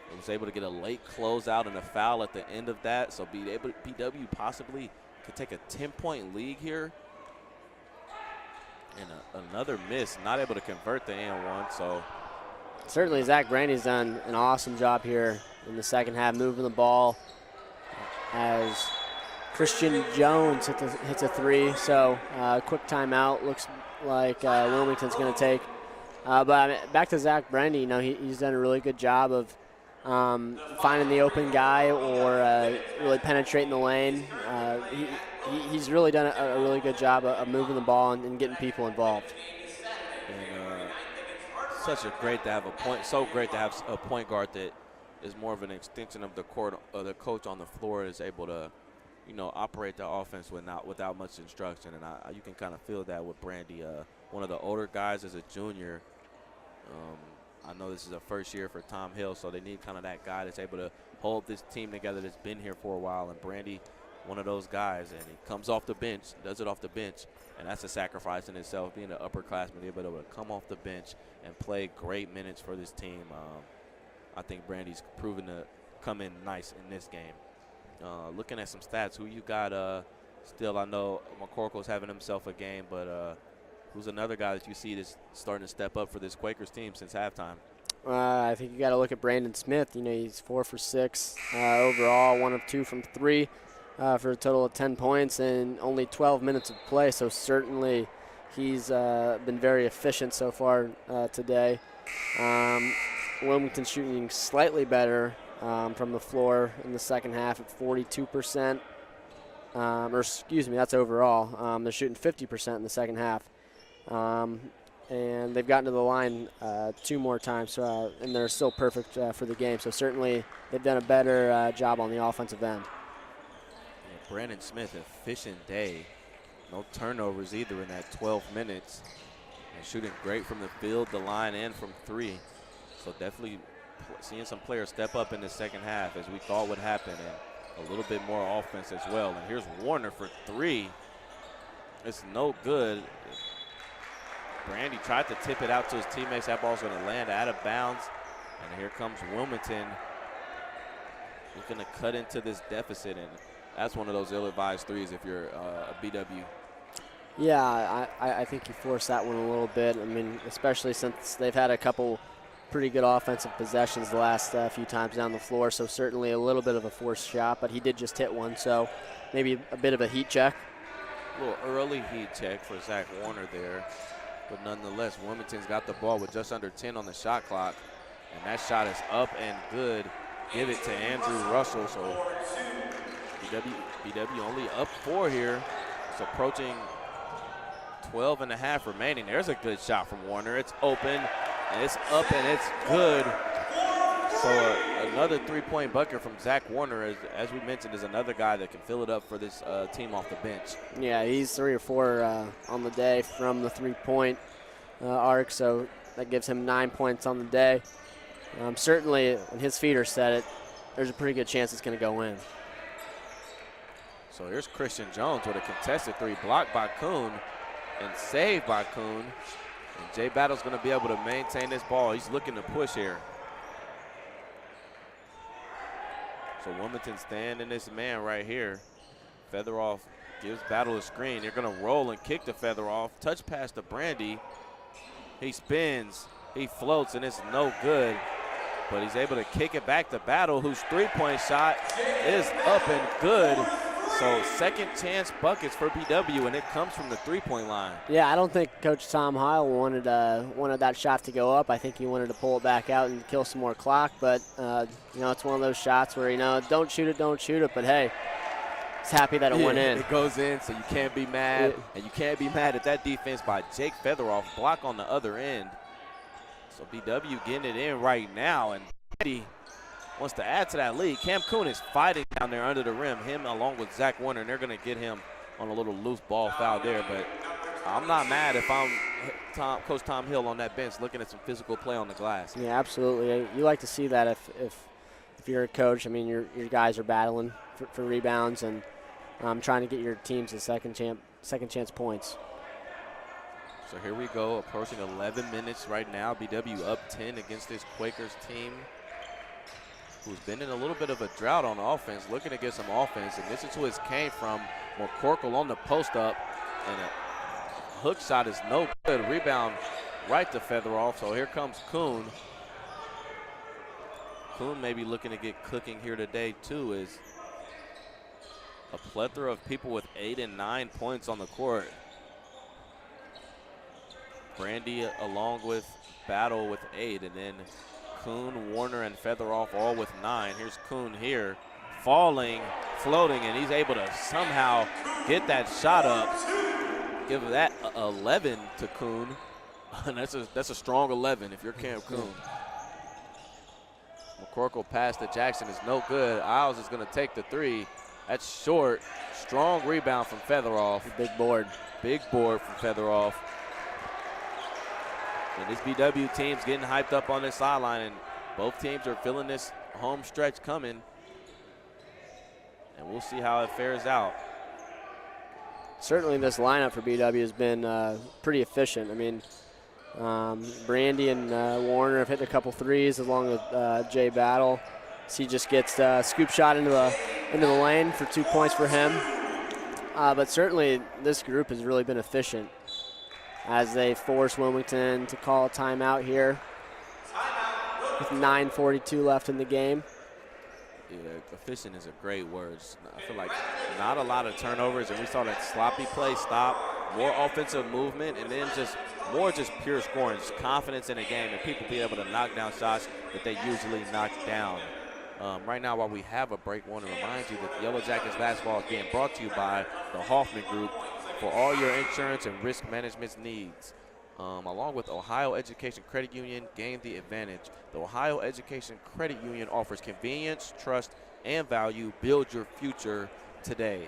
He was able to get a late closeout and a foul at the end of that. So BW possibly could take a 10-point lead here. And another miss, not able to convert the and one. So certainly Zach Brandy's done an awesome job here in the second half, moving the ball as Christian Jones hits a 3. So quick timeout looks like Wilmington's going to take. But back to Zach Brandy, he's done a really good job of finding the open guy or really penetrating the lane. He's really done a really good job of moving the ball and getting people involved. And great to have a point guard that is more of an extension of the court, the coach on the floor is able to, operate the offense without much instruction. And you can kind of feel that with Brandy, one of the older guys as a junior. I know this is a first year for Tom Hill, so they need kind of that guy that's able to hold this team together that's been here for a while. And Brandy, one of those guys, and he comes off the bench, does it off the bench, and that's a sacrifice in itself, being an upperclassman, able to come off the bench and play great minutes for this team. I think Brandy's proven to come in nice in this game. Looking at some stats, who you got still? I know McCorkle's having himself a game, but who's another guy that you see that's starting to step up for this Quakers team since halftime? I think you got to look at Brandon Smith. He's 4 for 6 overall, 1 of 2 from 3 for a total of 10 points and only 12 minutes of play. So certainly he's been very efficient so far today. Wilmington shooting slightly better from the floor in the second half at 42%. That's overall. They're shooting 50% in the second half. And they've gotten to the line 2 more times, and they're still perfect for the game. So certainly they've done a better job on the offensive end. Yeah, Brandon Smith, efficient day. No turnovers either in that 12 minutes. And shooting great from the field, the line, and from 3. So definitely seeing some players step up in the second half as we thought would happen, and a little bit more offense as well. And here's Warner for 3. It's no good. Brandy tried to tip it out to his teammates. That ball's going to land out of bounds. And here comes Wilmington looking to cut into this deficit. And that's one of those ill-advised threes if you're a BW. Yeah, I think you forced that one a little bit. I mean, especially since they've had a couple pretty good offensive possessions the last few times down the floor. So certainly a little bit of a forced shot, but he did just hit one. So maybe a bit of a heat check. A little early heat check for Zach Warner there. But nonetheless, Wilmington's got the ball with just under 10 on the shot clock. And that shot is up and good. Give it to Andrew Russell. So BW only up 4 here. It's approaching 12 and a half remaining. There's a good shot from Warner. It's open, and it's up, and it's good. So another 3-point bucket from Zach Warner, as we mentioned, is another guy that can fill it up for this team off the bench. Yeah, he's 3 or 4 on the day from the 3-point arc, so that gives him 9 points on the day. Certainly, when his feet are set, there's a pretty good chance it's going to go in. So here's Christian Jones with a contested 3, blocked by Kuhn and saved by Kuhn. And Jay Battle's going to be able to maintain this ball. He's looking to push here. So Wilmington standing this man right here. Featheroff gives Battle a screen. They're going to roll and kick to Featheroff. Touch pass to Brandy. He spins. He floats, and it's no good. But he's able to kick it back to Battle, whose 3-point shot is up and good. So second chance buckets for BW, and it comes from the 3-point line. Yeah, I don't think Coach Tom Heil wanted that shot to go up. I think he wanted to pull it back out and kill some more clock. But, it's one of those shots where, don't shoot it. But, hey, he's happy that it went in. It goes in, so you can't be mad. And you can't be mad at that defense by Jake Featheroff, block on the other end. So BW getting it in right now, and Brandy wants to add to that lead. Cam Kuhn is fighting down there under the rim, him along with Zach Warner, and they're going to get him on a little loose ball foul there. But I'm not mad if I'm Coach Tom Hill on that bench looking at some physical play on the glass. Yeah, absolutely. You like to see that if you're a coach. I mean, your guys are battling for rebounds and trying to get your teams to second chance points. So here we go, approaching 11 minutes right now. BW up 10 against this Quakers team, who's been in a little bit of a drought on offense, looking to get some offense, and this is who it came from. McCorkle on the post up, and a hook shot is no good. Rebound right to Featheroff, so here comes Kuhn. Kuhn may be looking to get cooking here today too, is a plethora of people with 8 and 9 points on the court. Brandy along with Battle with 8, and then Kuhn, Warner, and Featheroff all with 9. Here's Kuhn here, falling, floating, and he's able to somehow get that shot up. Give that 11 to Kuhn. And that's a strong 11 if you're Cam Kuhn. McCorkle pass to Jackson is no good. Isles is going to take the 3. That's short. Strong rebound from Featheroff. Big board. Big board from Featheroff. And this BW team's getting hyped up on this sideline, and both teams are feeling this home stretch coming. And we'll see how it fares out. Certainly this lineup for BW has been pretty efficient. I mean, Brandy and Warner have hit a couple threes along with Jay Battle. So he just gets a scoop shot into the lane for 2 points for him. But certainly this group has really been efficient as they force Wilmington to call a timeout here with 9:42 left in the game. Yeah, efficient is a great word. I feel like not a lot of turnovers, and we saw that sloppy play stop, more offensive movement, and then just pure scoring, just confidence in the game, and people be able to knock down shots that they usually knock down. Right now, while we have a break, I want to remind you that Yellow Jackets basketball is being brought to you by the Hoffman Group for all your insurance and risk management needs. Along with Ohio Education Credit Union, gain the advantage. The Ohio Education Credit Union offers convenience, trust, and value. Build your future today.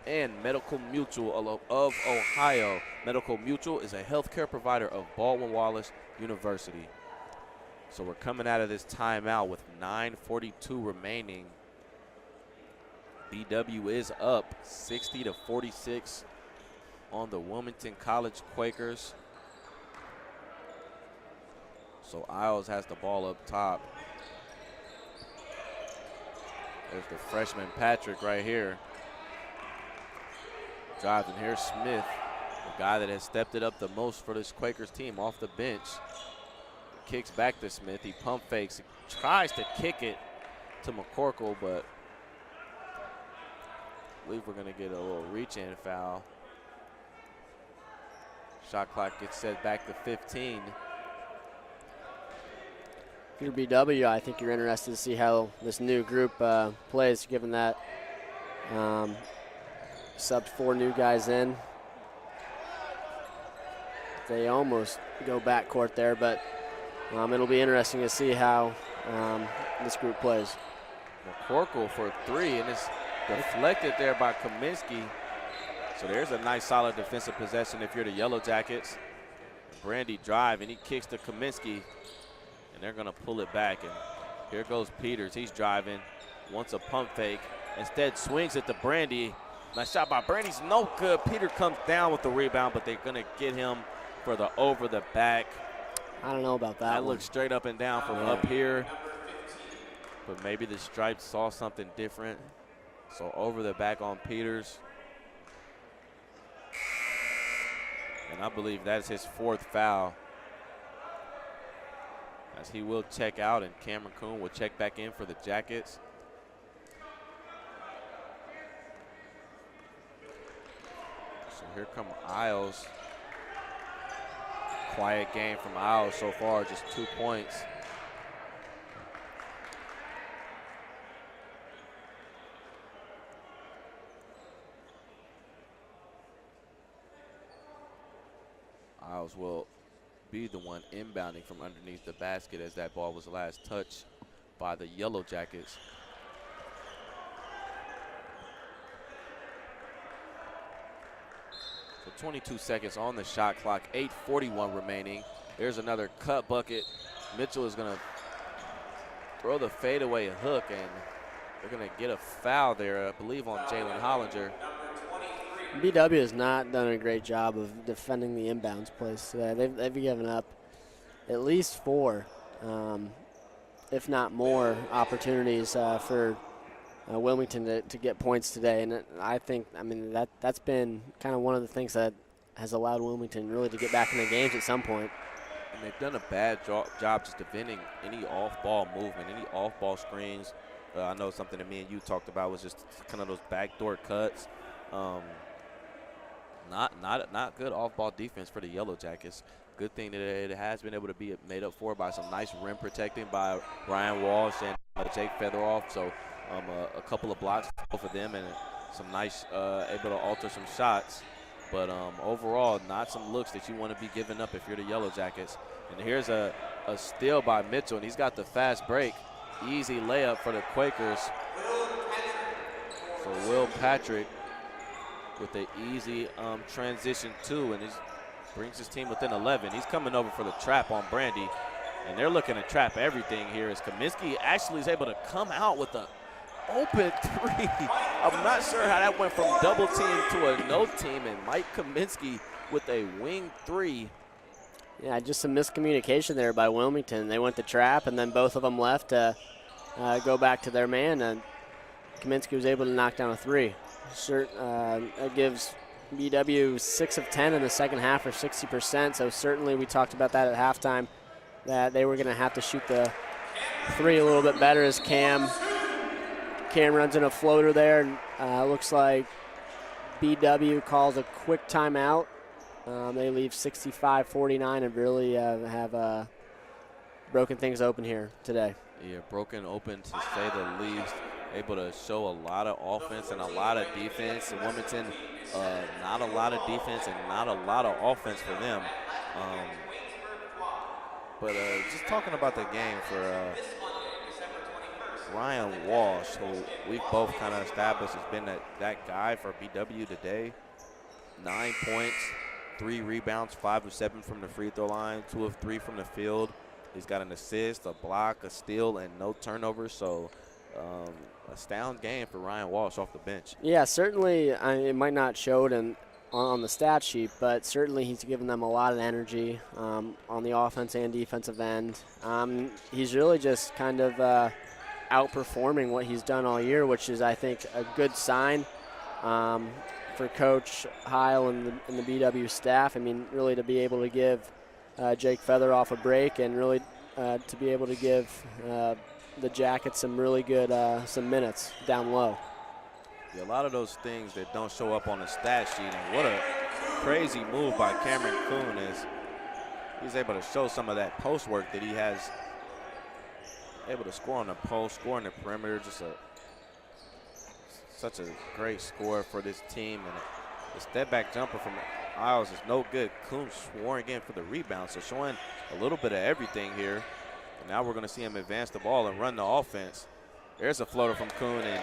And Medical Mutual of Ohio. Medical Mutual is a healthcare provider of Baldwin Wallace University. So we're coming out of this timeout with 9:42 remaining. BW is up 60-46 on the Wilmington College Quakers. So Isles has the ball up top. There's the freshman Patrick right here. Driving. Here's Smith, the guy that has stepped it up the most for this Quakers team off the bench. Kicks back to Smith. He pump fakes. He tries to kick it to McCorkle, but I believe we're going to get a little reach-in foul. Shot clock gets set back to 15. If you're BW, I think you're interested to see how this new group plays, given that subbed 4 new guys in. They almost go backcourt there, but it'll be interesting to see how this group plays. McCorkle for 3, and it's deflected there by Kaminsky. So there's a nice solid defensive possession if you're the Yellow Jackets. Brandy drive, and he kicks to Kaminsky, and they're gonna pull it back. And here goes Peters. He's driving, wants a pump fake. Instead swings it to Brandy. Nice shot by Brandy's no good. Peter comes down with the rebound, but they're gonna get him for the over the back. I don't know about that. That looks straight up and down from up here. But maybe the Stripes saw something different. So over the back on Peters. And I believe that's his 4th foul. As he will check out, and Cameron Kuhn will check back in for the Jackets. So here come Isles. Quiet game from Isles so far, just 2 points. Isles will be the one inbounding from underneath the basket, as that ball was last touched by the Yellow Jackets. So 22 seconds on the shot clock, 8:41 remaining. There's another cut bucket. Mitchell is gonna throw the fadeaway hook, and they're gonna get a foul there, I believe, on Jalen Hollinger. BW has not done a great job of defending the inbounds plays today. They've given up at least 4, if not more, opportunities for Wilmington to get points today. And I think, that's been kind of one of the things that has allowed Wilmington really to get back in the games at some point. And they've done a bad job just defending any off-ball movement, any off-ball screens. I know something that me and you talked about was just kind of those backdoor cuts. Not good off-ball defense for the Yellow Jackets. Good thing that it has been able to be made up for by some nice rim protecting by Ryan Walsh and Jake Featheroff. So a couple of blocks for them and some nice able to alter some shots. But overall, not some looks that you want to be giving up if you're the Yellow Jackets. And here's a steal by Mitchell, and he's got the fast break. Easy layup for the Quakers. So Will Patrick with the easy transition two, and he brings his team within 11. He's coming over for the trap on Brandy, and they're looking to trap everything here as Kaminsky actually is able to come out with an open three. I'm not sure how that went from double team to a no team, and Mike Kaminsky with a wing three. Yeah, just some miscommunication there by Wilmington. They went to trap, and then both of them left to go back to their man, and Kaminsky was able to knock down a three. That gives BW 6 of 10 in the second half, or 60%. So certainly we talked about that at halftime, that they were going to have to shoot the three a little bit better as Cam runs in a floater there. And looks like BW calls a quick timeout. They leave 65-49 and really have broken things open here today. Yeah, broken open to say the least. Able to show a lot of offense and a lot of defense. And Wilmington, not a lot of defense and not a lot of offense for them. But just talking about the game for Ryan Walsh, who we've both kind of established has been that guy for BW today. 9 points, 3 rebounds, 5 of 7 from the free throw line, 2 of 3 from the field. He's got an assist, a block, a steal, and no turnovers. So a sound game for Ryan Walsh off the bench. Yeah, certainly it might not show it on the stat sheet, but certainly he's given them a lot of energy on the offense and defensive end. He's really just kind of outperforming what he's done all year, which is, I think, a good sign for Coach Heil and the BW staff. I mean, really to be able to give Jake Featheroff a break and really to be able to give the Jackets some really good some minutes down low. Yeah, a lot of those things that don't show up on the stat sheet, and what a crazy move by Cameron Kuhn is he's able to show some of that post work that he has, able to score on the post, score on the perimeter. Just such a great score for this team, and the step back jumper from Isles is no good. Kuhn scoring in for the rebound, so showing a little bit of everything here. And now we're going to see him advance the ball and run the offense. There's a floater from Kuhn, and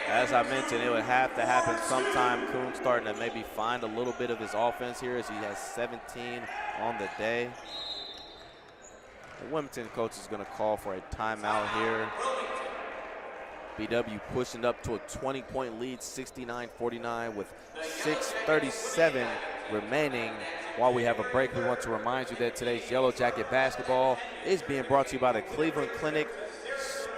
as I mentioned, it would have to happen sometime. Kuhn starting to maybe find a little bit of his offense here as he has 17 on the day. The Wilmington coach is going to call for a timeout here. BW pushing up to a 20-point lead, 69-49 with 6:37 remaining. While we have a break, we want to remind you that today's Yellow Jacket basketball is being brought to you by the Cleveland Clinic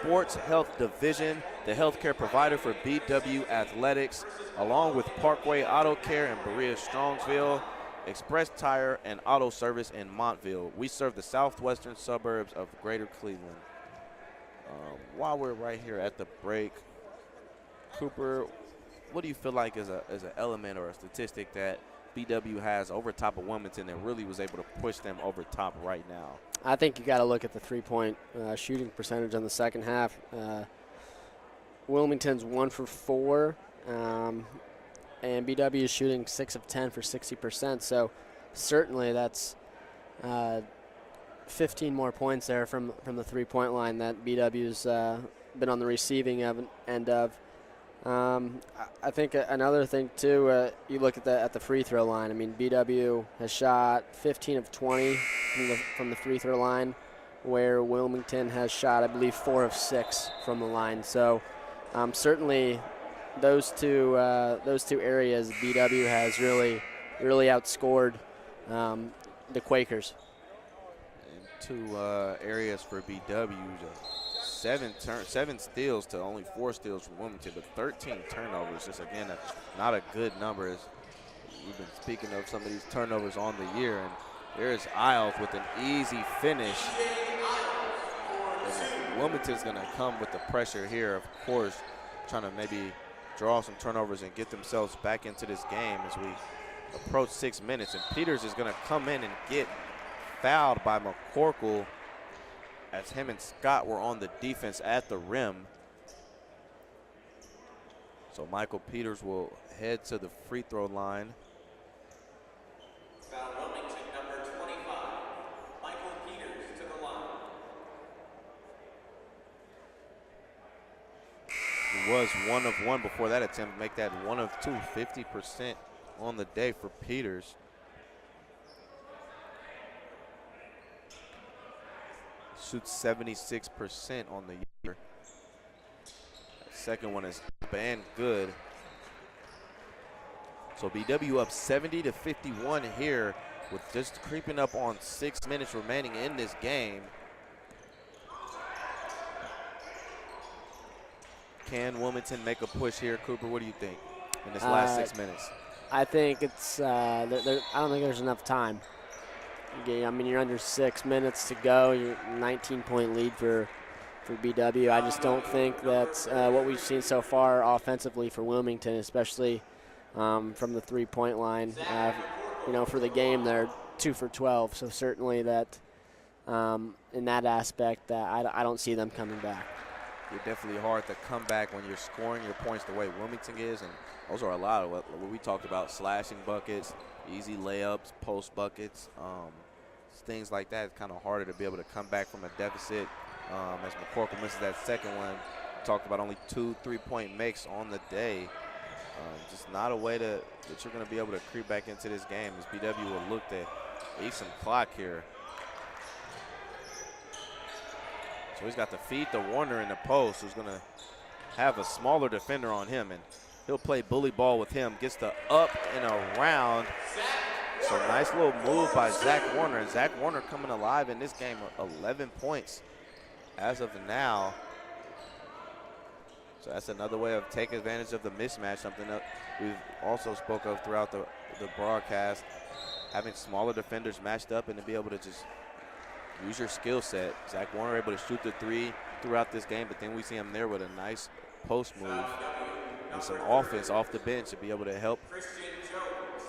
Sports Health Division, the healthcare provider for BW Athletics, along with Parkway Auto Care in Berea, Strongsville, Express Tire and Auto Service in Montville. We serve the southwestern suburbs of Greater Cleveland. While we're right here at the break, Cooper, what do you feel like is an element or a statistic that BW has over top of Wilmington that really was able to push them over top right now? I think you got to look at the three-point shooting percentage on the second half. Wilmington's 1 for 4, and BW is shooting 6 of 10 for 60%. So certainly that's 15 more points there from the three-point line that BW's been on the receiving end of. I think another thing too, you look at the free throw line. I mean, BW has shot 15 of 20 from the free throw line, where Wilmington has shot, I believe, 4 of 6 from the line. So certainly those two areas, BW has really outscored the Quakers. And 2 areas for BW. 7 steals to only 4 steals from Wilmington, but 13 turnovers. Just again, not a good number. As we've been speaking of some of these turnovers on the year, and there's Isles with an easy finish. And Wilmington's going to come with the pressure here, of course, trying to maybe draw some turnovers and get themselves back into this game as we approach 6 minutes. And Peters is going to come in and get fouled by McCorkle as him and Scott were on the defense at the rim. So Michael Peters will head to the free throw line. Foul Wilmington, number 25, Michael Peters to the line. He was 1 of 1 before that attempt. Make that 1 of 2, 50% on the day for Peters. Shoots 76% on the year. Second one is up and good. So BW up 70-51 here with just creeping up on 6 minutes remaining in this game. Can Wilmington make a push here? Cooper, what do you think in this last 6 minutes? I think it's, I don't think there's enough time. I mean, you're under 6 minutes to go. You're 19-point lead for BW. I just don't think that's what we've seen so far offensively for Wilmington, especially from the three-point line. You know, for the game, they're 2 for 12. So certainly that in that aspect, I don't see them coming back. It's definitely hard to come back when you're scoring your points the way Wilmington is, and those are a lot of what we talked about: slashing buckets, easy layups, post buckets, things like that. It's kind of harder to be able to come back from a deficit. As McCorkle misses that second one, talked about only 2 3-point makes on the day. Just not a way that you're going to be able to creep back into this game, as BW will look to eat some clock here. So he's got to feed to Warner in the post, who's going to have a smaller defender on him, and he'll play bully ball with him. Gets the up and around. So nice little move by Zach Warner. And Zach Warner coming alive in this game, 11 points as of now. So that's another way of taking advantage of the mismatch, something that we've also spoke of throughout the broadcast, having smaller defenders matched up and to be able to just use your skill set. Zach Warner able to shoot the three throughout this game, but then we see him there with a nice post move and some offense off the bench to be able to help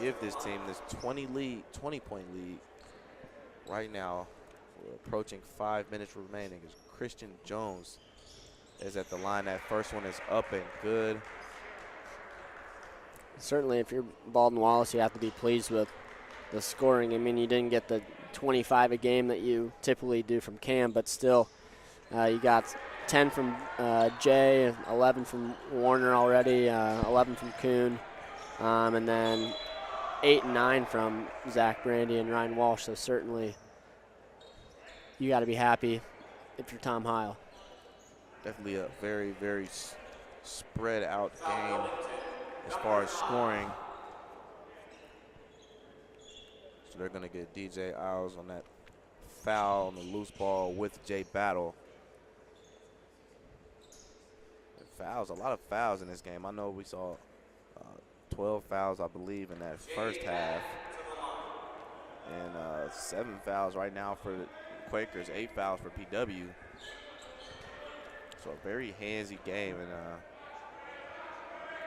give this team this 20-point lead. Right now, we're approaching 5 minutes remaining as Christian Jones is at the line. That first one is up and good. Certainly, if you're Baldwin Wallace, you have to be pleased with the scoring. I mean, you didn't get the 25 a game that you typically do from Cam, but still, you got 10 from Jay, 11 from Warner already, 11 from Kuhn, and then 8 and 9 from Zach Brandy and Ryan Walsh. So certainly, you got to be happy if you're Tom Heil. Definitely a very, very spread out game as far as scoring. So they're going to get DJ Isles on that foul on the loose ball with Jay Battle. Fouls, a lot of fouls in this game. I know we saw 12 fouls, I believe, in that first half. And 7 fouls right now for the Quakers, 8 fouls for PW. So a very handsy game. And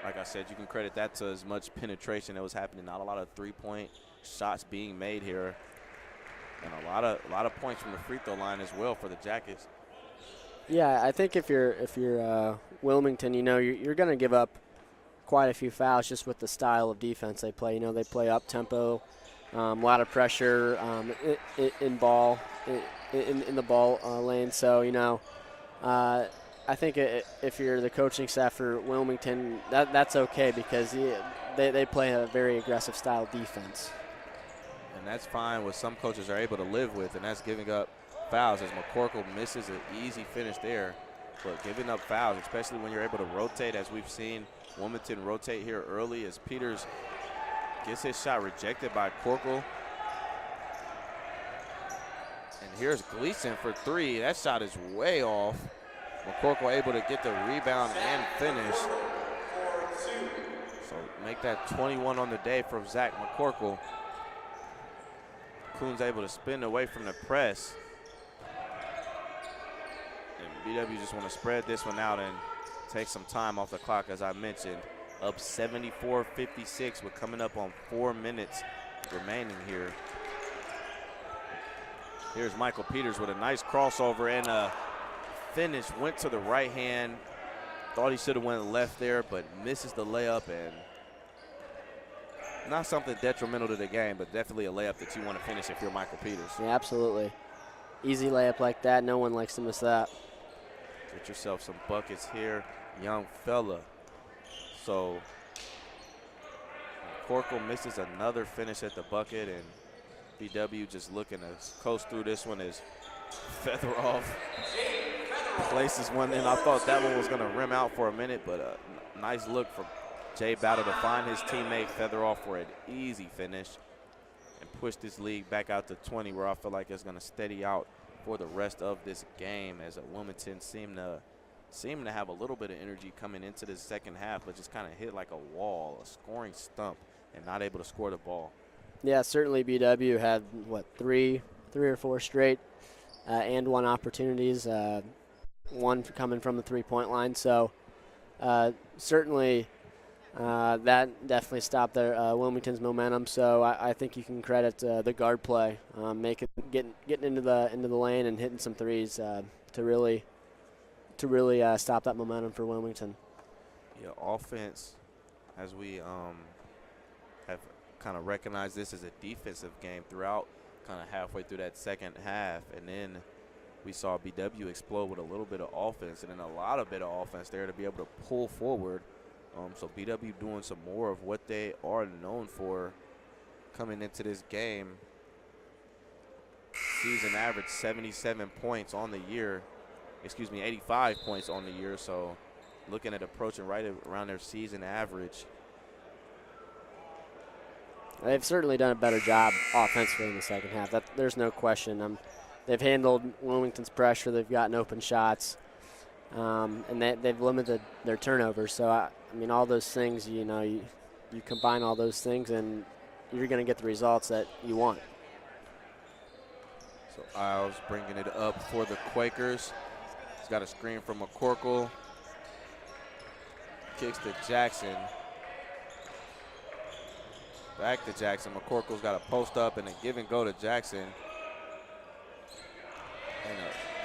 like I said, you can credit that to as much penetration that was happening. Not a lot of three-point shots being made here, and a lot of points from the free throw line as well for the Jackets. Yeah, I think if you're Wilmington, you know, you're going to give up quite a few fouls just with the style of defense they play. You know, they play up tempo, a lot of pressure in the ball lane. So you know, I think if you're the coaching staff for Wilmington, that's okay because they play a very aggressive style defense. And that's fine, what some coaches are able to live with, and that's giving up fouls, as McCorkle misses an easy finish there. But giving up fouls, especially when you're able to rotate, as we've seen Wilmington rotate here early, as Peters gets his shot rejected by Corkle. And here's Gleason for 3. That shot is way off. McCorkle able to get the rebound and finish. So make that 21 on the day from Zach McCorkle. Kuhn's able to spin away from the press. And BW just want to spread this one out and take some time off the clock, as I mentioned. Up 74-56 with coming up on 4 minutes remaining here. Here's Michael Peters with a nice crossover and a finish. Went to the right hand. Thought he should have went left there, but misses the layup, and not something detrimental to the game, but definitely a layup that you want to finish if you're Michael Peters. Yeah, absolutely. Easy layup like that. No one likes to miss that. Get yourself some buckets here, young fella. So Corkle misses another finish at the bucket, and BW just looking to coast through this one as Featheroff places one in. I thought that one was going to rim out for a minute, but a nice look from Jay Battle to find his teammate Featheroff for an easy finish and push this lead back out to 20, where I feel like it's going to steady out for the rest of this game, as Wilmington seem to have a little bit of energy coming into the second half, but just kind of hit like a wall, a scoring stump, and not able to score the ball. Yeah, certainly BW had, what, three or four straight and one opportunities, one coming from the three-point line. So certainly that definitely stopped their Wilmington's momentum. So I think you can credit the guard play, getting into the lane and hitting some threes to really stop that momentum for Wilmington. Yeah, offense, as we have kind of recognized this as a defensive game throughout, kind of halfway through that second half, and then we saw BW explode with a little bit of offense and then a bit of offense there to be able to pull forward. So BW doing some more of what they are known for coming into this game. Season average 77 points on the year. 85 points on the year. So looking at approaching right around their season average. They've certainly done a better job offensively in the second half. There's no question. They've handled Wilmington's pressure. They've gotten open shots, and they've limited their turnovers. So, I mean, all those things, you combine all those things, and you're going to get the results that you want. So Isles bringing it up for the Quakers. He's got a screen from McCorkle. Kicks to Jackson. Back to Jackson. McCorkle's got a post up and a give and go to Jackson. And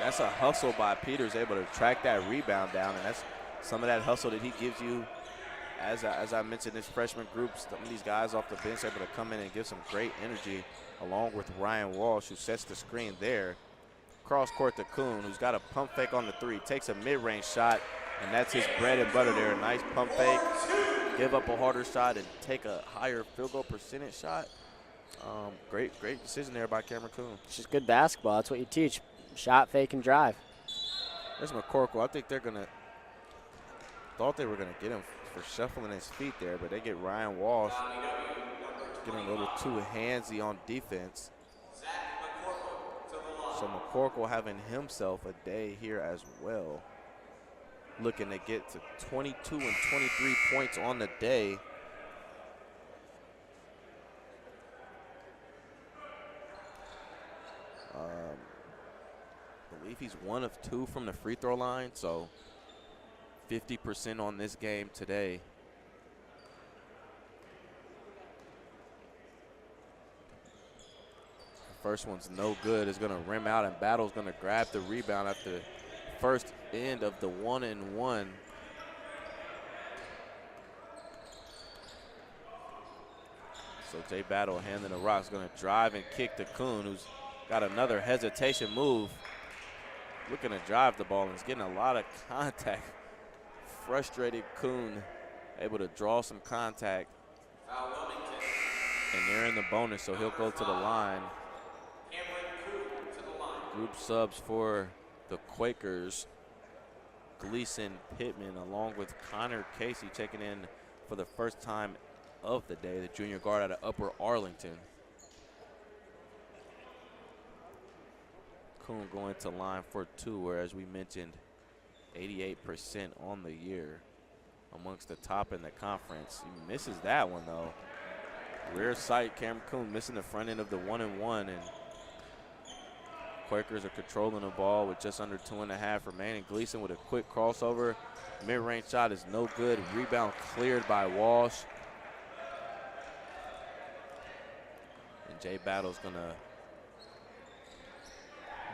that's a hustle by Peters, able to track that rebound down, and that's some of that hustle that he gives you. As I mentioned, this freshman group, some of these guys off the bench able to come in and give some great energy, along with Ryan Walsh, who sets the screen there. Cross court to Kuhn, who's got a pump fake on the three, takes a mid-range shot, and that's his bread and butter there. A nice pump fake, give up a harder shot, and take a higher field goal percentage shot. Great decision there by Cameron Kuhn. It's just good basketball. That's what you teach. Shot, fake, and drive. There's McCorkle. I think thought they were going to get him for shuffling his feet there, but they get Ryan Walsh getting a little too handsy on defense. So McCorkle having himself a day here as well. Looking to get to 22 and 23 points on the day. I believe he's 1 of 2 from the free throw line, so 50% on this game today. The first one's no good. It's going to rim out, and Battle's going to grab the rebound at the first end of the 1-and-1. So Jay Battle handing the rock, is going to drive and kick to Kuhn, who's got another hesitation move. Looking to drive the ball and is getting a lot of contact. Frustrated Kuhn, able to draw some contact. And they're in the bonus, so he'll go to the line. Group subs for the Quakers. Gleason Pittman along with Connor Casey checking in for the first time of the day, the junior guard out of Upper Arlington. Kuhn going to line for 2, where, as we mentioned, 88% on the year, amongst the top in the conference. He misses that one, though. Rear sight, Cameron Kuhn missing the front end of the 1-and-1, and Quakers are controlling the ball with just under 2.5 remaining. Gleason with a quick crossover. Mid-range shot is no good. Rebound cleared by Walsh. And Jay Battle's going to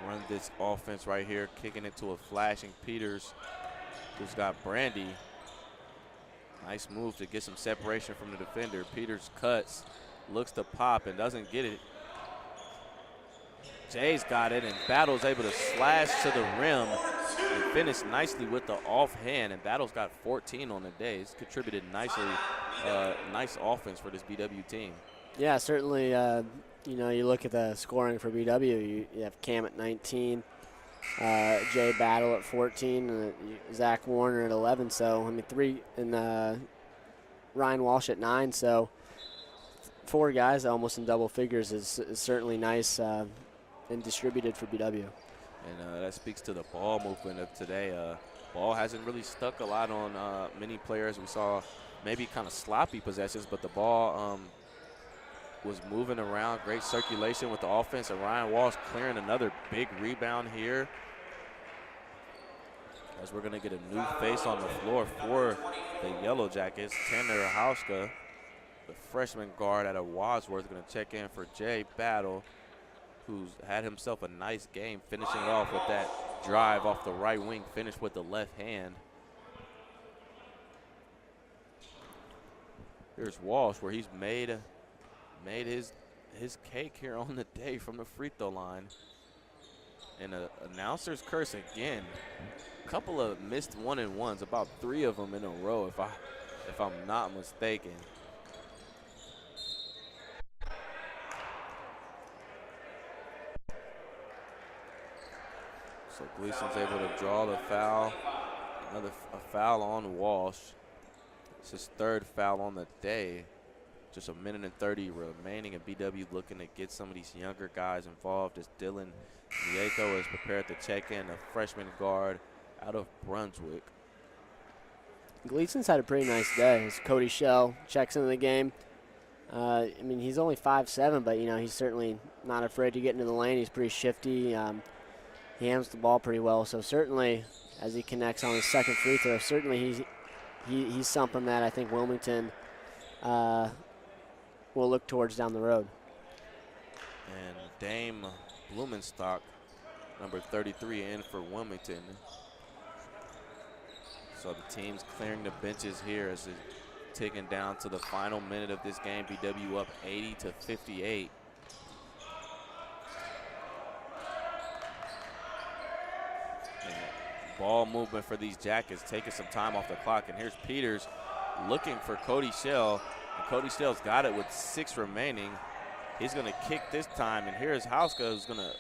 run this offense right here, kicking it to a flashing Peters, who's got Brandy. Nice move to get some separation from the defender. Peters cuts, looks to pop, and doesn't get it. Jay's got it, and Battle's able to slash to the rim and finish nicely with the offhand, and Battle's got 14 on the day. It's contributed nicely. Nice offense for this BW team. Yeah, certainly, you know, you look at the scoring for BW, you have Cam at 19, Jay Battle at 14, and Zach Warner at 11. So, I mean, and Ryan Walsh at 9. So, 4 guys almost in double figures is certainly nice and distributed for BW. And that speaks to the ball movement of today. Ball hasn't really stuck a lot on many players. We saw maybe kind of sloppy possessions, but the ball was moving around. Great circulation with the offense, and Ryan Walsh clearing another big rebound here. As we're going to get a new face on the floor for the Yellow Jackets. Tanner Hauska, the freshman guard out of Wadsworth, going to check in for Jay Battle, who's had himself a nice game, finishing it off with that drive off the right wing, finish with the left hand. Here's Walsh, where he's made his cake here on the day from the free throw line. And the announcer's curse again. A couple of missed 1-and-1s, about 3 of them in a row, if I'm not mistaken. So Gleason's able to draw the foul. A foul on Walsh. It's his 3rd foul on the day. Just a minute and 30 remaining, and BW looking to get some of these younger guys involved as Dylan Nieto is prepared to check in, a freshman guard out of Brunswick. Gleason's had a pretty nice day. As Cody Shell checks into the game. I mean, he's only 5'7", but, you know, he's certainly not afraid to get into the lane. He's pretty shifty. He handles the ball pretty well. So certainly, as he connects on his 2nd free throw, certainly he's something that I think Wilmington will look towards down the road. And Dame Blumenstock, number 33, in for Wilmington. So the team's clearing the benches here as it's ticking down to the final minute of this game. BW up 80-58. And ball movement for these Jackets, taking some time off the clock. And here's Peters looking for Cody Shell. And Cody Shell's got it with 6 remaining. He's going to kick this time, and here's Hauska, who's going to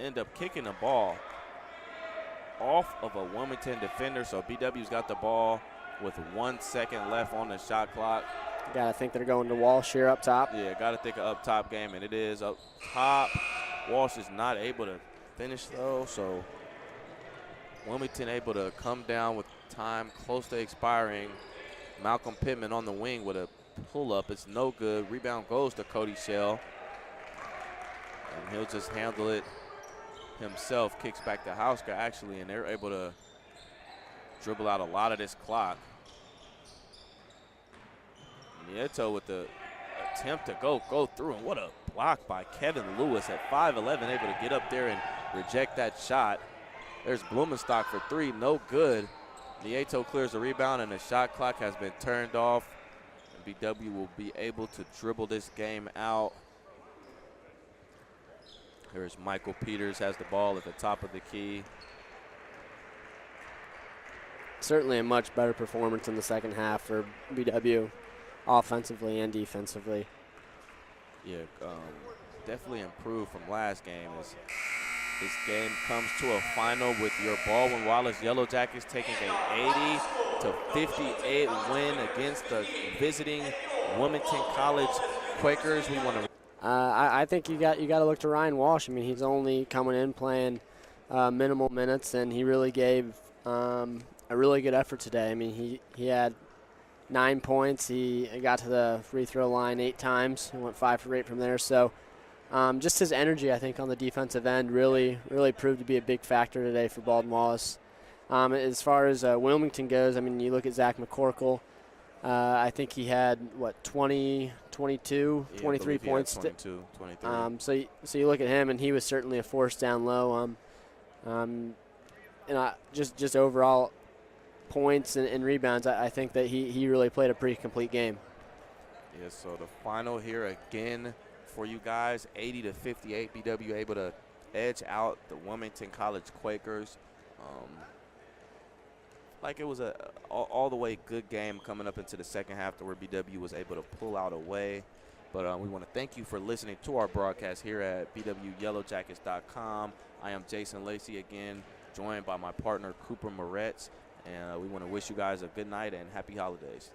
end up kicking the ball off of a Wilmington defender. So BW's got the ball with 1 second left on the shot clock. Got to think they're going to Walsh here up top. Yeah, got to think of up top game, and it is up top. Walsh is not able to finish, though, so Wilmington able to come down with time close to expiring. Malcolm Pittman on the wing with a pull-up. It's no good. Rebound goes to Cody Shell. And he'll just handle it himself. Kicks back to Hauska, actually, and they're able to dribble out a lot of this clock. Nieto with the attempt to go through, and what a block by Kevin Lewis at 5'11", able to get up there and reject that shot. There's Blumenstock for 3, no good. Nieto clears the rebound, and the shot clock has been turned off. BW will be able to dribble this game out. Here's Michael Peters, has the ball at the top of the key. Certainly a much better performance in the second half for BW, offensively and defensively. Yeah, definitely improved from last game. As this game comes to a final with your Baldwin Wallace Yellow Jackets taking a 80-58 win against the visiting Wilmington College Quakers. We want to. I think you got to look to Ryan Walsh. I mean, he's only coming in playing minimal minutes, and he really gave a really good effort today. I mean, he had 9 points. He got to the free throw line 8 times. He went 5 for 8 from there. So just his energy, I think, on the defensive end really proved to be a big factor today for Baldwin Wallace. As far as Wilmington goes, I mean, you look at Zach McCorkle. I think he had, 20 22, Yeah, I 23 believe he had points. 22, 23. So you look at him, and he was certainly a force down low. And just overall points and rebounds, I think that he really played a pretty complete game. Yeah, so the final here again for you guys, 80-58. BW able to edge out the Wilmington College Quakers. Like it was a all the way good game coming up into the second half to where BW was able to pull out away. But we want to thank you for listening to our broadcast here at bwyellowjackets.com. I am Jason Lacey again, joined by my partner Cooper Moretz. And we want to wish you guys a good night and happy holidays.